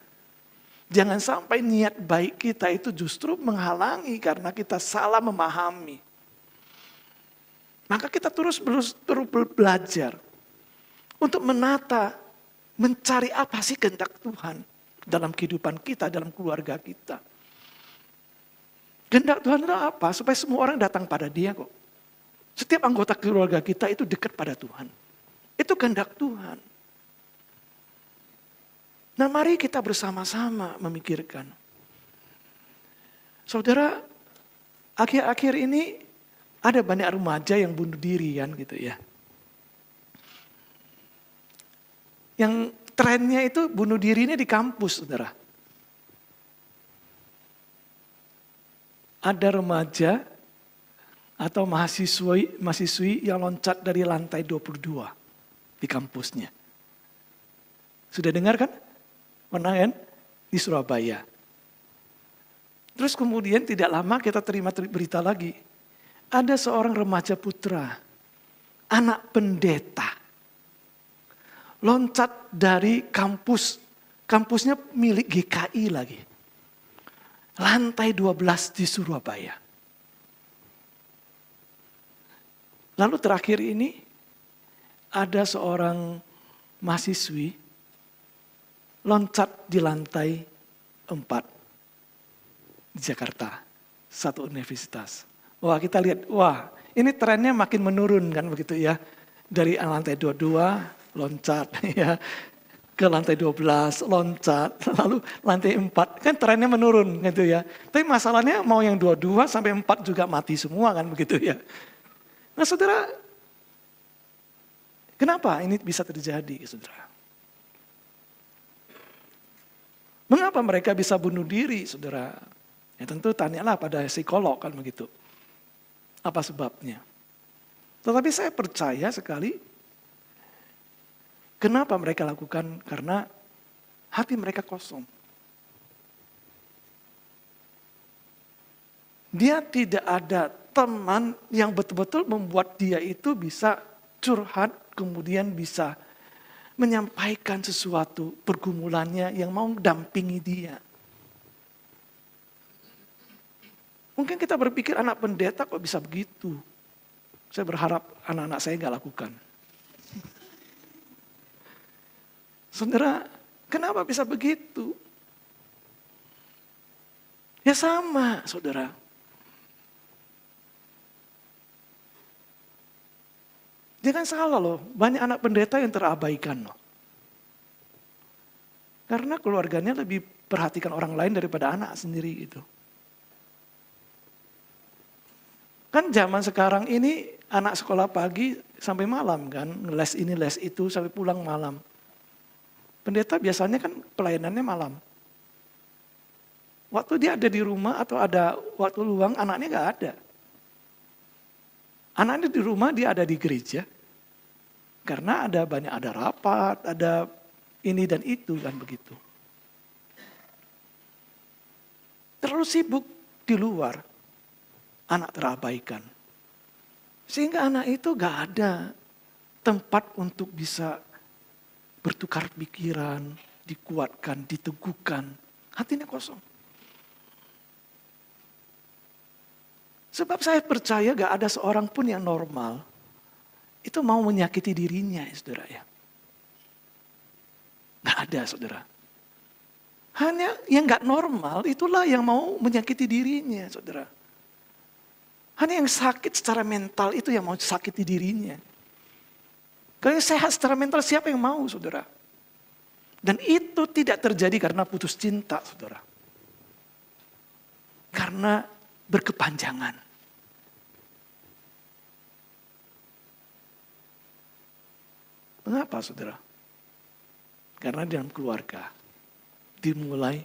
Speaker 2: Jangan sampai niat baik kita itu justru menghalangi karena kita salah memahami. Maka kita terus belajar untuk menata, mencari apa sih kehendak Tuhan dalam kehidupan kita, dalam keluarga kita. Kehendak Tuhan itu apa? Supaya semua orang datang pada Dia kok. Setiap anggota keluarga kita itu dekat pada Tuhan. Itu kehendak Tuhan. Nah, mari kita bersama-sama memikirkan. Saudara, akhir-akhir ini ada banyak remaja yang bunuh diri kan gitu ya. Yang trennya itu bunuh diri ini di kampus, saudara. Ada remaja atau mahasiswi yang loncat dari lantai 22 di kampusnya. Sudah dengar kan? Pernah kan? Di Surabaya. Terus kemudian tidak lama kita terima berita lagi. Ada seorang remaja putra, anak pendeta. Loncat dari kampusnya milik GKI lagi. Lantai 12 di Surabaya. Lalu terakhir ini ada seorang mahasiswi loncat di lantai 4 di Jakarta, satu universitas. Wah, kita lihat, wah ini trennya makin menurun kan begitu ya. Dari lantai 22 loncat ya, ke lantai 12 loncat, lalu lantai 4 kan trennya menurun gitu ya. Tapi masalahnya mau yang 22 sampai 4 juga mati semua kan begitu ya. Nah saudara, kenapa ini bisa terjadi saudara? Mengapa mereka bisa bunuh diri saudara? Ya tentu tanyalah pada psikolog kan begitu. Apa sebabnya? Tetapi saya percaya sekali, kenapa mereka lakukan? Karena hati mereka kosong. Dia tidak ada teman yang betul-betul membuat dia itu bisa curhat, kemudian bisa menyampaikan sesuatu pergumulannya yang mau dampingi dia. Mungkin kita berpikir anak pendeta kok bisa begitu. Saya berharap anak-anak saya nggak lakukan. Saudara, kenapa bisa begitu? Ya sama, saudara. Jangan salah loh, banyak anak pendeta yang terabaikan loh. Karena keluarganya lebih perhatikan orang lain daripada anak sendiri gitu. Kan zaman sekarang ini anak sekolah pagi sampai malam kan, les ini les itu sampai pulang malam. Pendeta biasanya kan pelayanannya malam. Waktu dia ada di rumah atau ada waktu luang, anaknya gak ada. Anaknya di rumah, dia ada di gereja. Karena ada rapat, ada ini dan itu kan begitu. Terlalu sibuk di luar, anak terabaikan. Sehingga anak itu gak ada tempat untuk bisa bertukar pikiran, dikuatkan, diteguhkan. Hatinya kosong. Sebab saya percaya gak ada seorang pun yang normal itu mau menyakiti dirinya, ya saudara ya. Gak ada, saudara. Hanya yang gak normal itulah yang mau menyakiti dirinya, saudara. Hanya yang sakit secara mental itu yang mau sakiti dirinya. Kalau yang sehat secara mental siapa yang mau, saudara? Dan itu tidak terjadi karena putus cinta, saudara. Karena berkepanjangan. Mengapa, saudara? Karena dalam keluarga, dimulai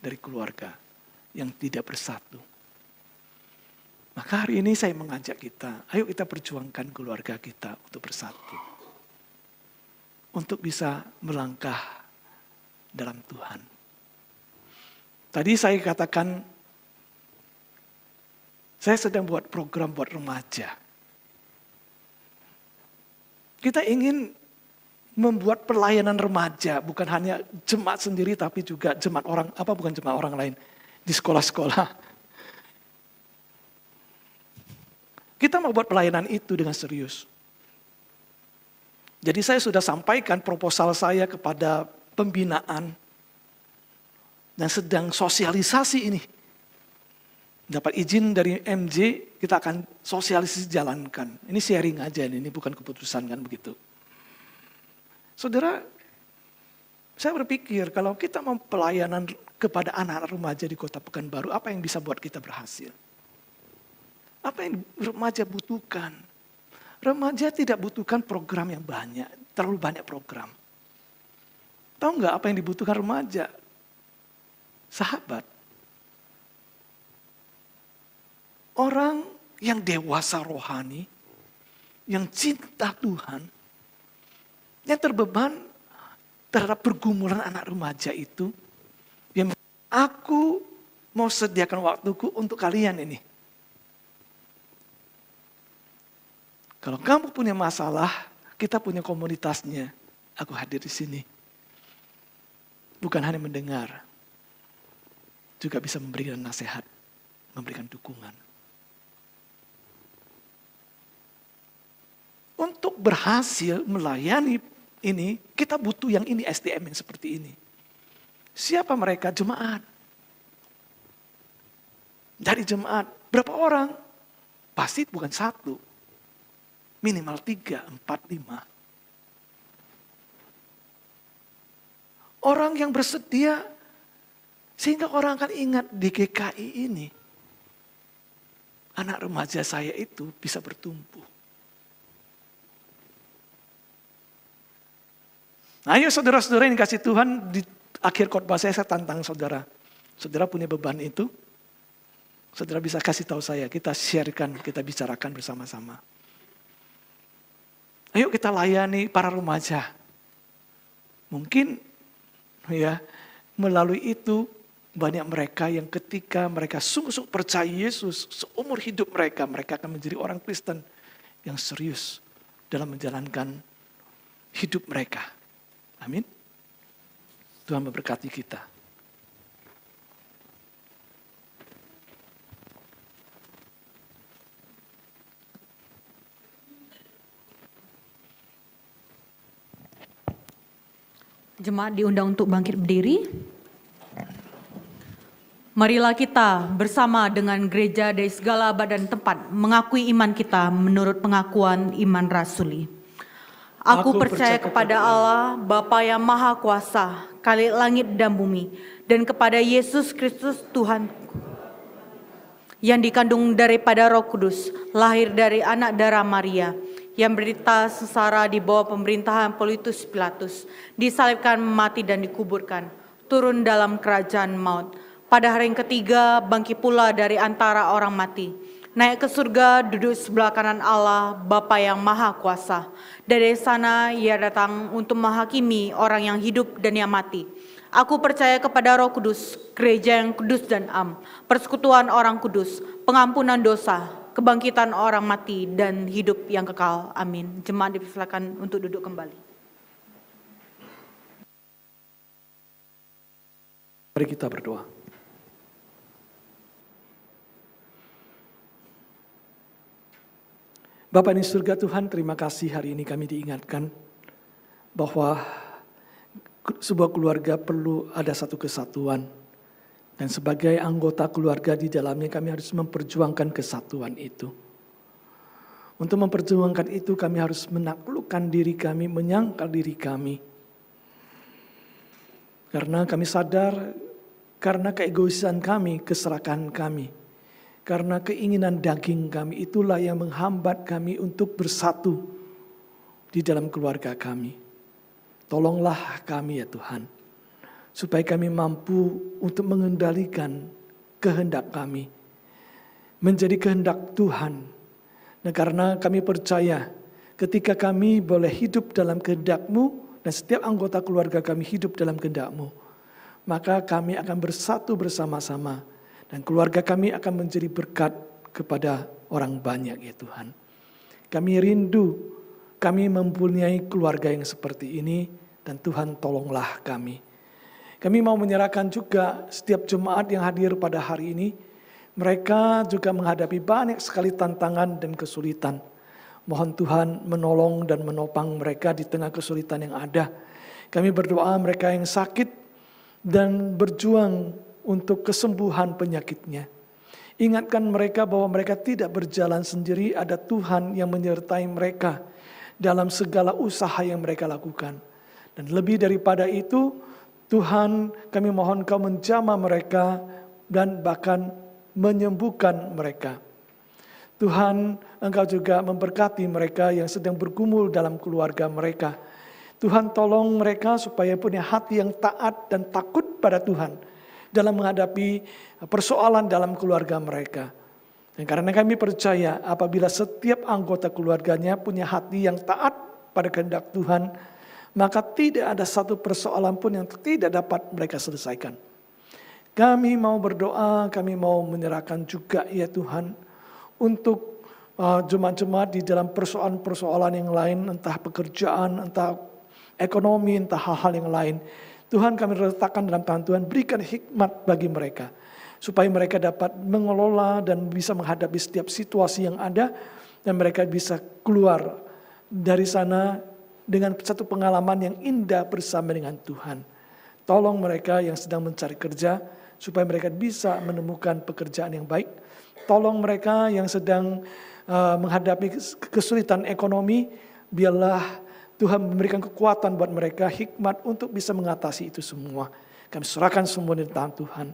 Speaker 2: dari keluarga yang tidak bersatu. Maka hari ini saya mengajak kita, ayo kita perjuangkan keluarga kita untuk bersatu. Untuk bisa melangkah dalam Tuhan. Tadi saya katakan, saya sedang buat program buat remaja. Kita ingin membuat pelayanan remaja, bukan hanya jemaat sendiri, tapi juga jemaat orang, bukan jemaat orang lain, di sekolah-sekolah. Kita mau buat pelayanan itu dengan serius. Jadi saya sudah sampaikan proposal saya kepada pembinaan, dan sedang sosialisasi ini. Dapat izin dari MJ, kita akan sosialisasi jalankan. Ini sharing aja, ini bukan keputusan kan begitu. Saudara, saya berpikir kalau kita mau pelayanan kepada anak-anak remaja di Kota Pekanbaru, apa yang bisa buat kita berhasil? Apa yang remaja butuhkan? Remaja tidak butuhkan program yang banyak, terlalu banyak program. Tahu nggak apa yang dibutuhkan remaja? Sahabat. Orang yang dewasa rohani, yang cinta Tuhan, yang terbeban terhadap pergumulan anak remaja itu, yang aku mau sediakan waktuku untuk kalian ini. Kalau kamu punya masalah, kita punya komunitasnya. Aku hadir di sini. Bukan hanya mendengar, juga bisa memberikan nasihat, memberikan dukungan. Untuk berhasil melayani ini, kita butuh yang ini, SDM yang seperti ini. Siapa mereka? Jemaat. Dari jemaat, berapa orang? Pasti bukan satu. Minimal 3, 4, 5. Orang yang bersedia, sehingga orang akan ingat di GKI ini, anak remaja saya itu bisa bertumbuh. Ayo saudara-saudara yang kasih Tuhan, di akhir khotbah saya tantang saudara. Saudara punya beban itu, saudara bisa kasih tahu saya, kita sharekan, kita bicarakan bersama-sama. Ayo kita layani para remaja. Mungkin ya melalui itu banyak mereka yang ketika mereka sungguh-sungguh percaya Yesus, seumur hidup mereka akan menjadi orang Kristen yang serius dalam menjalankan hidup mereka. Amin. Tuhan memberkati kita.
Speaker 3: Jemaat diundang untuk bangkit berdiri. Marilah kita bersama dengan gereja dari segala abad dan tempat mengakui iman kita menurut pengakuan iman rasuli. Aku percaya kepada Allah, Bapa yang Maha Kuasa, Khalik langit dan bumi, dan kepada Yesus Kristus Tuhan yang dikandung daripada Roh Kudus, lahir dari anak darah Maria, yang berita sengsara di bawah pemerintahan Pontius Pilatus, disalibkan, mati dan dikuburkan, turun dalam kerajaan maut. Pada hari yang ketiga bangkit pula dari antara orang mati, naik ke surga, duduk sebelah kanan Allah, Bapa yang Maha Kuasa. Dari sana ia datang untuk menghakimi orang yang hidup dan yang mati. Aku percaya kepada Roh Kudus, gereja yang kudus dan am, persekutuan orang kudus, pengampunan dosa, kebangkitan orang mati, dan hidup yang kekal. Amin. Jemaat dipersilakan untuk duduk kembali.
Speaker 2: Mari kita berdoa. Bapa di surga Tuhan, terima kasih hari ini kami diingatkan bahwa sebuah keluarga perlu ada satu kesatuan. Dan sebagai anggota keluarga di dalamnya kami harus memperjuangkan kesatuan itu. Untuk memperjuangkan itu kami harus menaklukkan diri kami, menyangkal diri kami. Karena kami sadar, karena keegoisan kami, keserakahan kami, karena keinginan daging kami, itulah yang menghambat kami untuk bersatu di dalam keluarga kami. Tolonglah kami ya Tuhan, supaya kami mampu untuk mengendalikan kehendak kami, menjadi kehendak Tuhan. Nah, karena kami percaya ketika kami boleh hidup dalam kehendak-Mu, dan setiap anggota keluarga kami hidup dalam kehendak-Mu, maka kami akan bersatu bersama-sama, dan keluarga kami akan menjadi berkat kepada orang banyak ya Tuhan. Kami rindu, kami mempunyai keluarga yang seperti ini, dan Tuhan tolonglah kami. Kami mau menyerahkan juga setiap jemaat yang hadir pada hari ini. Mereka juga menghadapi banyak sekali tantangan dan kesulitan. Mohon Tuhan menolong dan menopang mereka di tengah kesulitan yang ada. Kami berdoa mereka yang sakit dan berjuang untuk kesembuhan penyakitnya. Ingatkan mereka bahwa mereka tidak berjalan sendiri, ada Tuhan yang menyertai mereka dalam segala usaha yang mereka lakukan. Dan lebih daripada itu, Tuhan kami mohon Kau menjamah mereka dan bahkan menyembuhkan mereka. Tuhan, Engkau juga memberkati mereka yang sedang bergumul dalam keluarga mereka. Tuhan tolong mereka supaya punya hati yang taat dan takut pada Tuhan dalam menghadapi persoalan dalam keluarga mereka. Dan karena kami percaya apabila setiap anggota keluarganya punya hati yang taat pada kehendak Tuhan, maka tidak ada satu persoalan pun yang tidak dapat mereka selesaikan. Kami mau berdoa, kami mau menyerahkan juga ya Tuhan untuk jemaat-jemaat di dalam persoalan-persoalan yang lain, entah pekerjaan, entah ekonomi, entah hal-hal yang lain. Tuhan kami letakkan dalam tangan Tuhan, berikan hikmat bagi mereka, supaya mereka dapat mengelola dan bisa menghadapi setiap situasi yang ada, dan mereka bisa keluar dari sana dengan satu pengalaman yang indah bersama dengan Tuhan. Tolong mereka yang sedang mencari kerja, supaya mereka bisa menemukan pekerjaan yang baik. Tolong mereka yang sedang menghadapi kesulitan ekonomi, biarlah Tuhan memberikan kekuatan buat mereka, hikmat untuk bisa mengatasi itu semua. Kami serahkan semua di tangan Tuhan.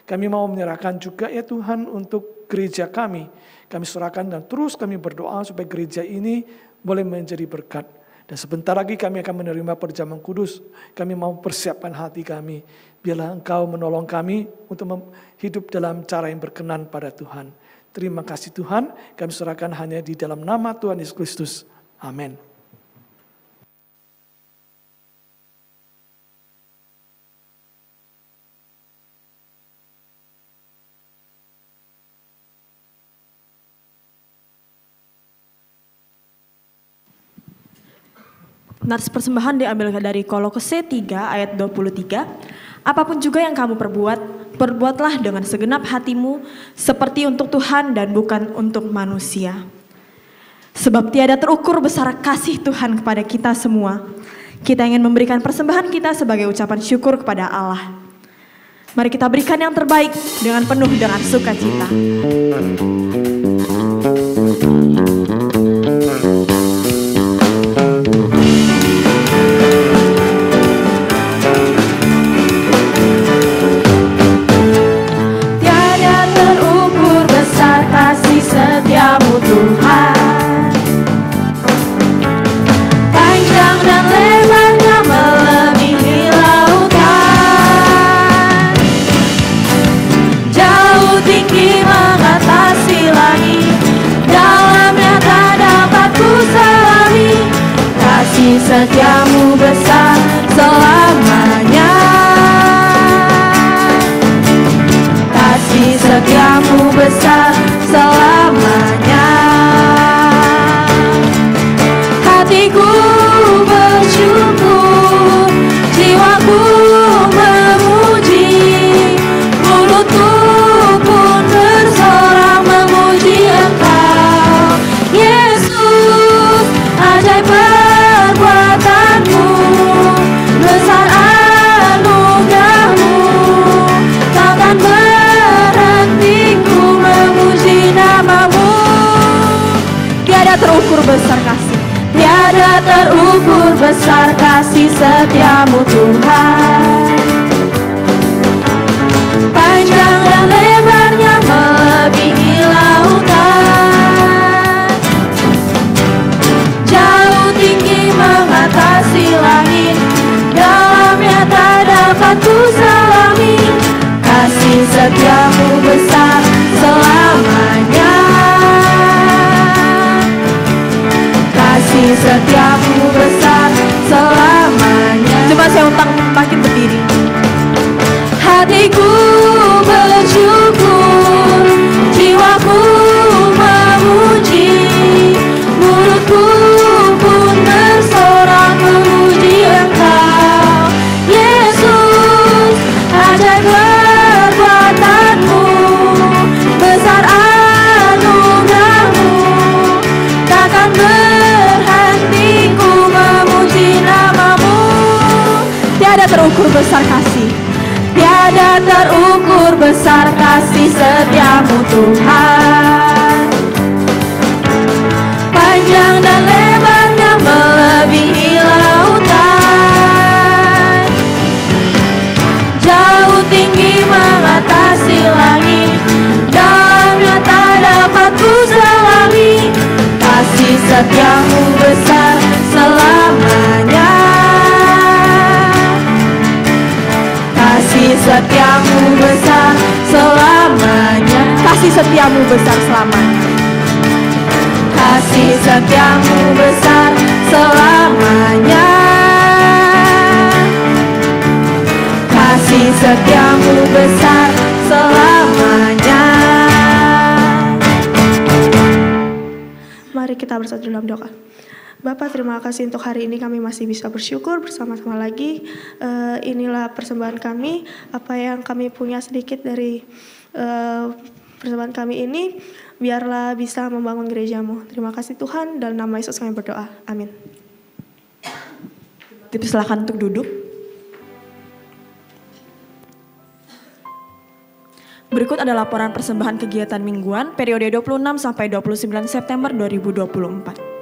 Speaker 2: Kami mau menyerahkan juga ya Tuhan untuk gereja kami. Kami serahkan dan terus kami berdoa supaya gereja ini boleh menjadi berkat. Dan sebentar lagi kami akan menerima perjamuan kudus. Kami mau persiapkan hati kami. Biarlah Engkau menolong kami untuk hidup dalam cara yang berkenan pada Tuhan. Terima kasih Tuhan. Kami serahkan hanya di dalam nama Tuhan Yesus Kristus. Amin.
Speaker 1: Nats persembahan diambil dari Kolose 3 ayat 23. Apapun juga yang kamu perbuat, perbuatlah dengan segenap hatimu seperti untuk Tuhan dan bukan untuk manusia. Sebab tiada terukur besar kasih Tuhan kepada kita semua. Kita ingin memberikan persembahan kita sebagai ucapan syukur kepada Allah. Mari kita berikan yang terbaik dengan penuh dengan sukacita.
Speaker 4: Setiamu Tuhan, panjang dan lebarnya melebihi lautan, jauh tinggi mengatasi lautan. terukur besar kasih setiamu Tuhan. Panjang dan lebarnya melebihi lautan, jauh tinggi mengatasi langit, dalamnya tak dapat ku selami. Kasih setiamu besar selamanya, kasih setiamu besar selamanya.
Speaker 1: Coba saya undang bangkit berdiri.
Speaker 4: Hatiku bersyukur, jiwaku memuji, mulutku pun bersorak memuji Engkau. Yesus, ajaib perbuatanmu, besar anugerahmu, takkan berhenti ku memuji namamu.
Speaker 1: Tiada terukur besar kasih.
Speaker 4: Tiada terukur besar kasih setiamu Tuhan. Panjang dan lebarnya melebihi lautan, jauh tinggi mengatasi langit, dalamnya tak dapat ku selami. Kasih setiamu besar selamanya, kasih setiamu besar selamanya.
Speaker 1: Kasih setiamu besar selamanya.
Speaker 4: Kasih setiamu besar selamanya, kasih setiamu besar selamanya.
Speaker 5: Mari kita bersatu dalam doa. Bapak, terima kasih untuk hari ini kami masih bisa bersyukur bersama-sama lagi. Inilah persembahan kami, apa yang kami punya sedikit dari persembahan kami ini, biarlah bisa membangun gerejamu. Terima kasih Tuhan, dalam nama Yesus kami berdoa. Amin.
Speaker 1: Silakan untuk duduk. Berikut ada laporan persembahan kegiatan mingguan periode 26 sampai 29 September 2024.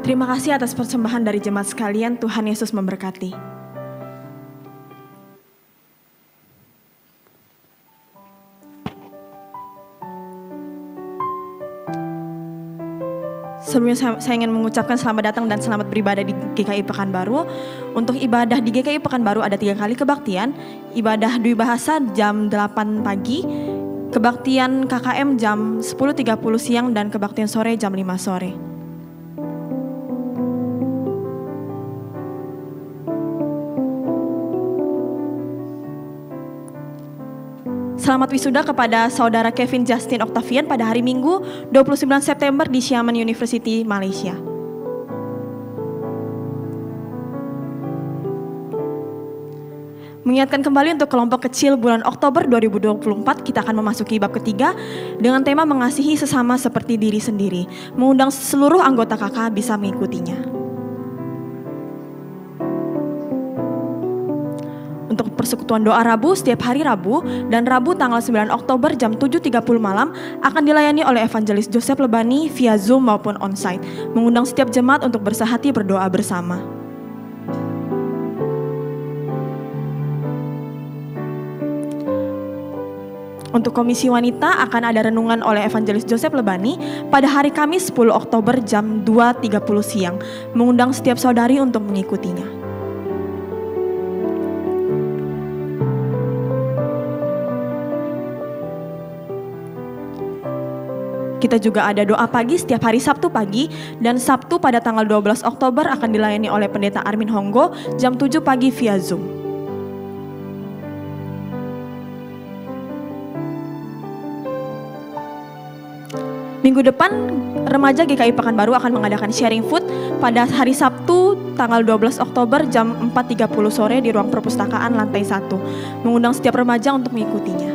Speaker 1: Terima kasih atas persembahan dari jemaat sekalian. Tuhan Yesus memberkati. Sebelumnya saya ingin mengucapkan selamat datang dan selamat beribadah di GKI Pekanbaru. Untuk ibadah di GKI Pekanbaru ada 3 kali kebaktian. Ibadah Dwi Bahasa jam 8 pagi, kebaktian KKM jam 10.30 siang, dan kebaktian sore jam 5 sore. Selamat wisuda kepada Saudara Kevin Justin Octavian pada hari Minggu 29 September di Xiamen University, Malaysia. Mengingatkan kembali untuk kelompok kecil bulan Oktober 2024, kita akan memasuki bab ketiga dengan tema mengasihi sesama seperti diri sendiri. Mengundang seluruh anggota KK bisa mengikutinya. Untuk persekutuan doa Rabu setiap hari Rabu dan Rabu tanggal 9 Oktober jam 7.30 malam akan dilayani oleh Evangelis Joseph Lebani via Zoom maupun onsite, mengundang setiap jemaat untuk bersehati berdoa bersama. Untuk Komisi Wanita akan ada renungan oleh Evangelis Joseph Lebani pada hari Kamis 10 Oktober jam 2.30 siang, mengundang setiap saudari untuk mengikutinya. Kita juga ada doa pagi setiap hari Sabtu pagi, dan Sabtu pada tanggal 12 Oktober akan dilayani oleh Pendeta Armin Honggo jam 7 pagi via Zoom. Minggu depan, remaja GKI Pekanbaru akan mengadakan sharing food pada hari Sabtu tanggal 12 Oktober jam 4.30 sore di ruang perpustakaan lantai 1, mengundang setiap remaja untuk mengikutinya.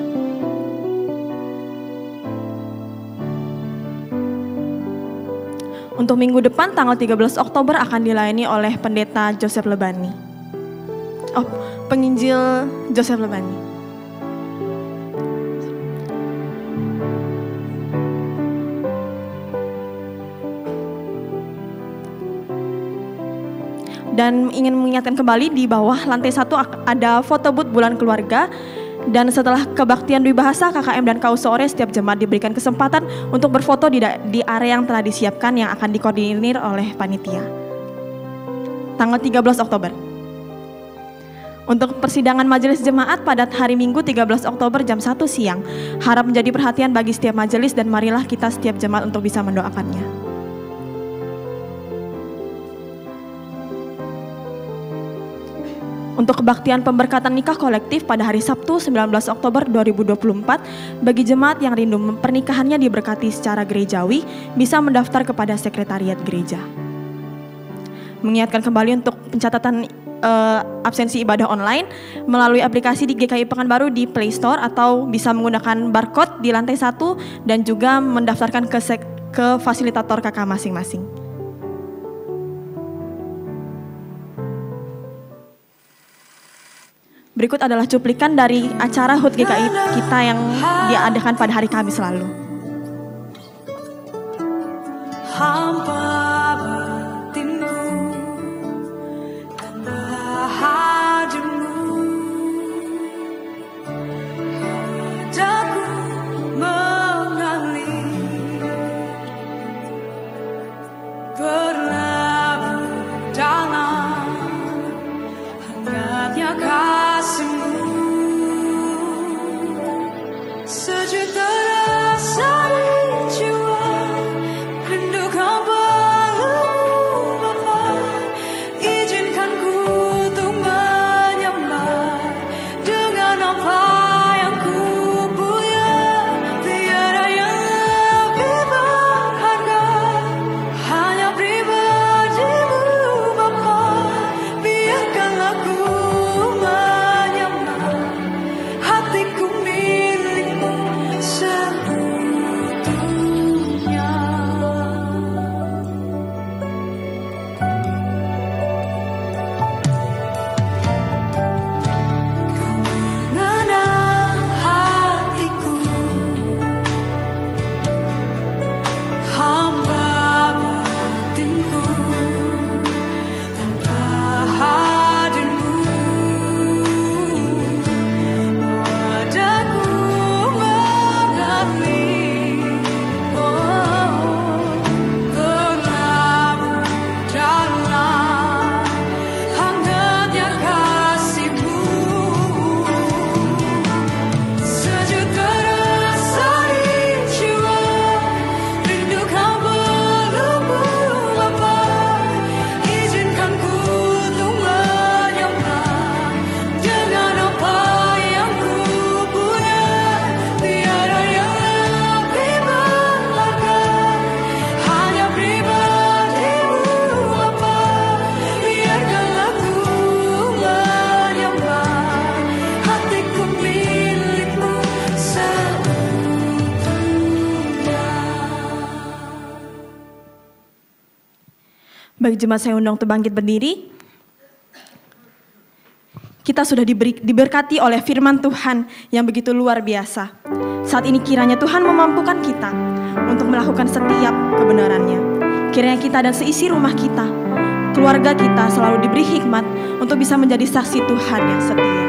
Speaker 1: Untuk minggu depan tanggal 13 Oktober akan dilayani oleh Pendeta Joseph Lebani. Penginjil Joseph Lebani. Dan ingin mengingatkan kembali di bawah lantai 1 ada foto booth bulan keluarga. Dan setelah kebaktian Dwi Bahasa, KKM dan KU sore setiap jemaat diberikan kesempatan untuk berfoto di area yang telah disiapkan yang akan dikoordinir oleh panitia. Tanggal 13 Oktober. Untuk persidangan majelis jemaat pada hari Minggu 13 Oktober jam 1 siang. Harap menjadi perhatian bagi setiap majelis dan marilah kita setiap jemaat untuk bisa mendoakannya. Untuk kebaktian pemberkatan nikah kolektif pada hari Sabtu 19 Oktober 2024, bagi jemaat yang rindu pernikahannya diberkati secara gerejawi, bisa mendaftar kepada sekretariat gereja. Mengingatkan kembali untuk pencatatan absensi ibadah online melalui aplikasi di GKI Pekanbaru di Play Store atau bisa menggunakan barcode di lantai 1 dan juga mendaftarkan ke fasilitator KK masing-masing. Berikut adalah cuplikan dari acara HUT GKI kita yang diadakan pada hari Kamis lalu.
Speaker 4: Hampa batinku dan bahagiamu, wajahku mengalir berlabuh dalam hangatnya kasihmu. Sejuta rasa di jiwa, rindu kau
Speaker 1: Bagi jemaat saya undang untuk bangkit berdiri. Kita sudah diberkati oleh firman Tuhan yang begitu luar biasa. Saat ini kiranya Tuhan memampukan kita untuk melakukan setiap kebenarannya. Kiranya kita dan seisi rumah kita, keluarga kita selalu diberi hikmat untuk bisa menjadi saksi Tuhan yang setia.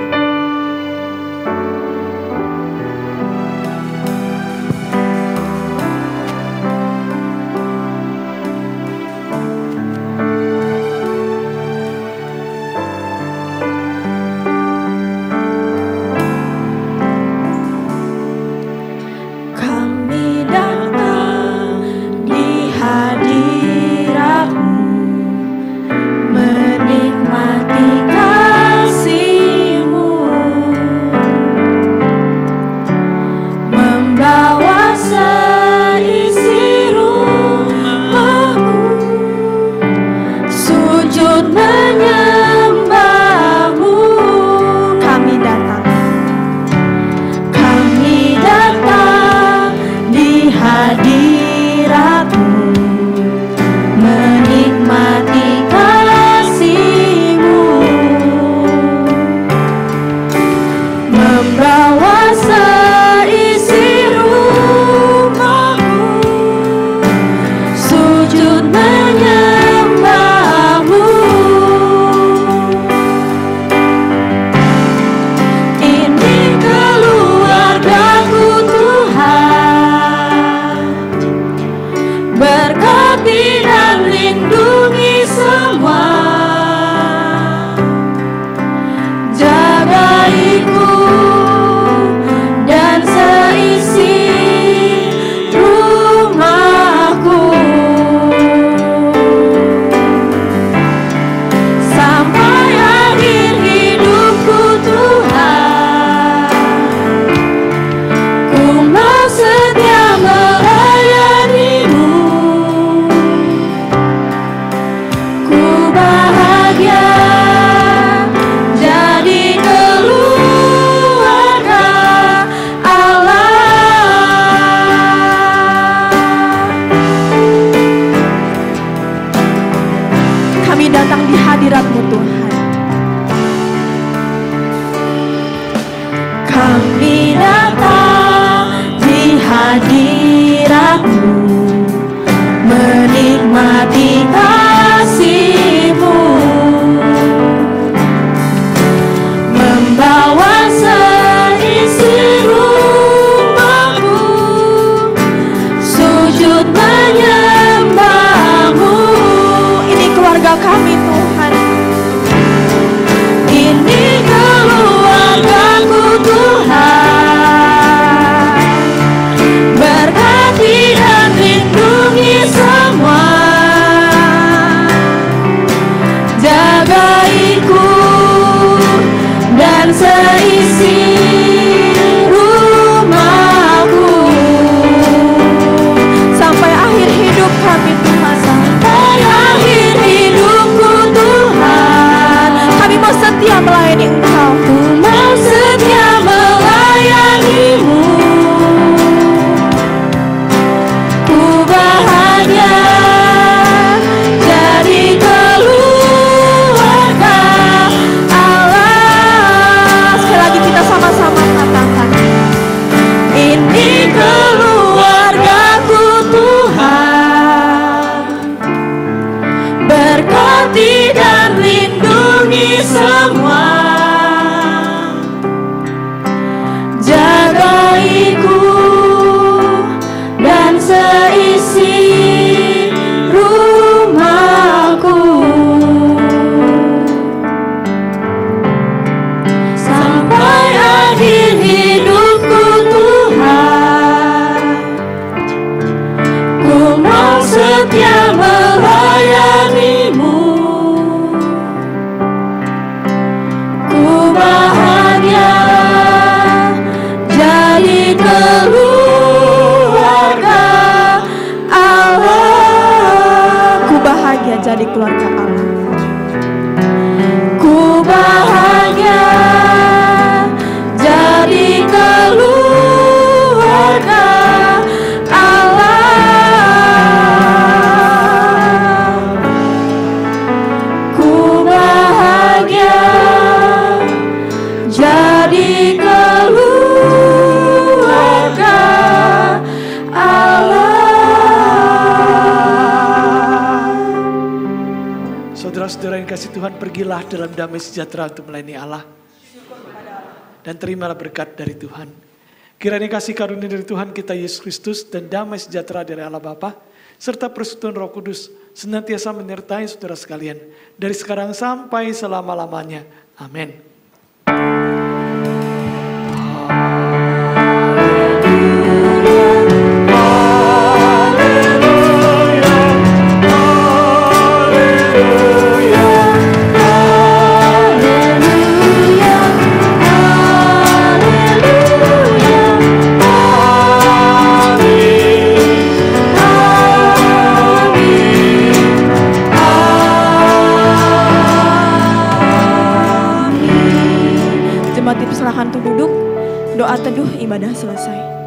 Speaker 1: Jadi keluarga Allah. Ku bahagia jadi keluarga Allah.
Speaker 2: saudara yang kasih Tuhan, pergilah dalam damai sejahtera untuk melayani Allah. Dan terimalah berkat dari Tuhan. Kiranya kasih karunia dari Tuhan kita Yesus Kristus dan damai sejahtera dari Allah Bapa serta persekutuan Roh Kudus senantiasa menyertai saudara sekalian dari sekarang sampai selama-lamanya. Amin.
Speaker 1: Jemaat dipersilakan untuk duduk. Doa teduh ibadah selesai.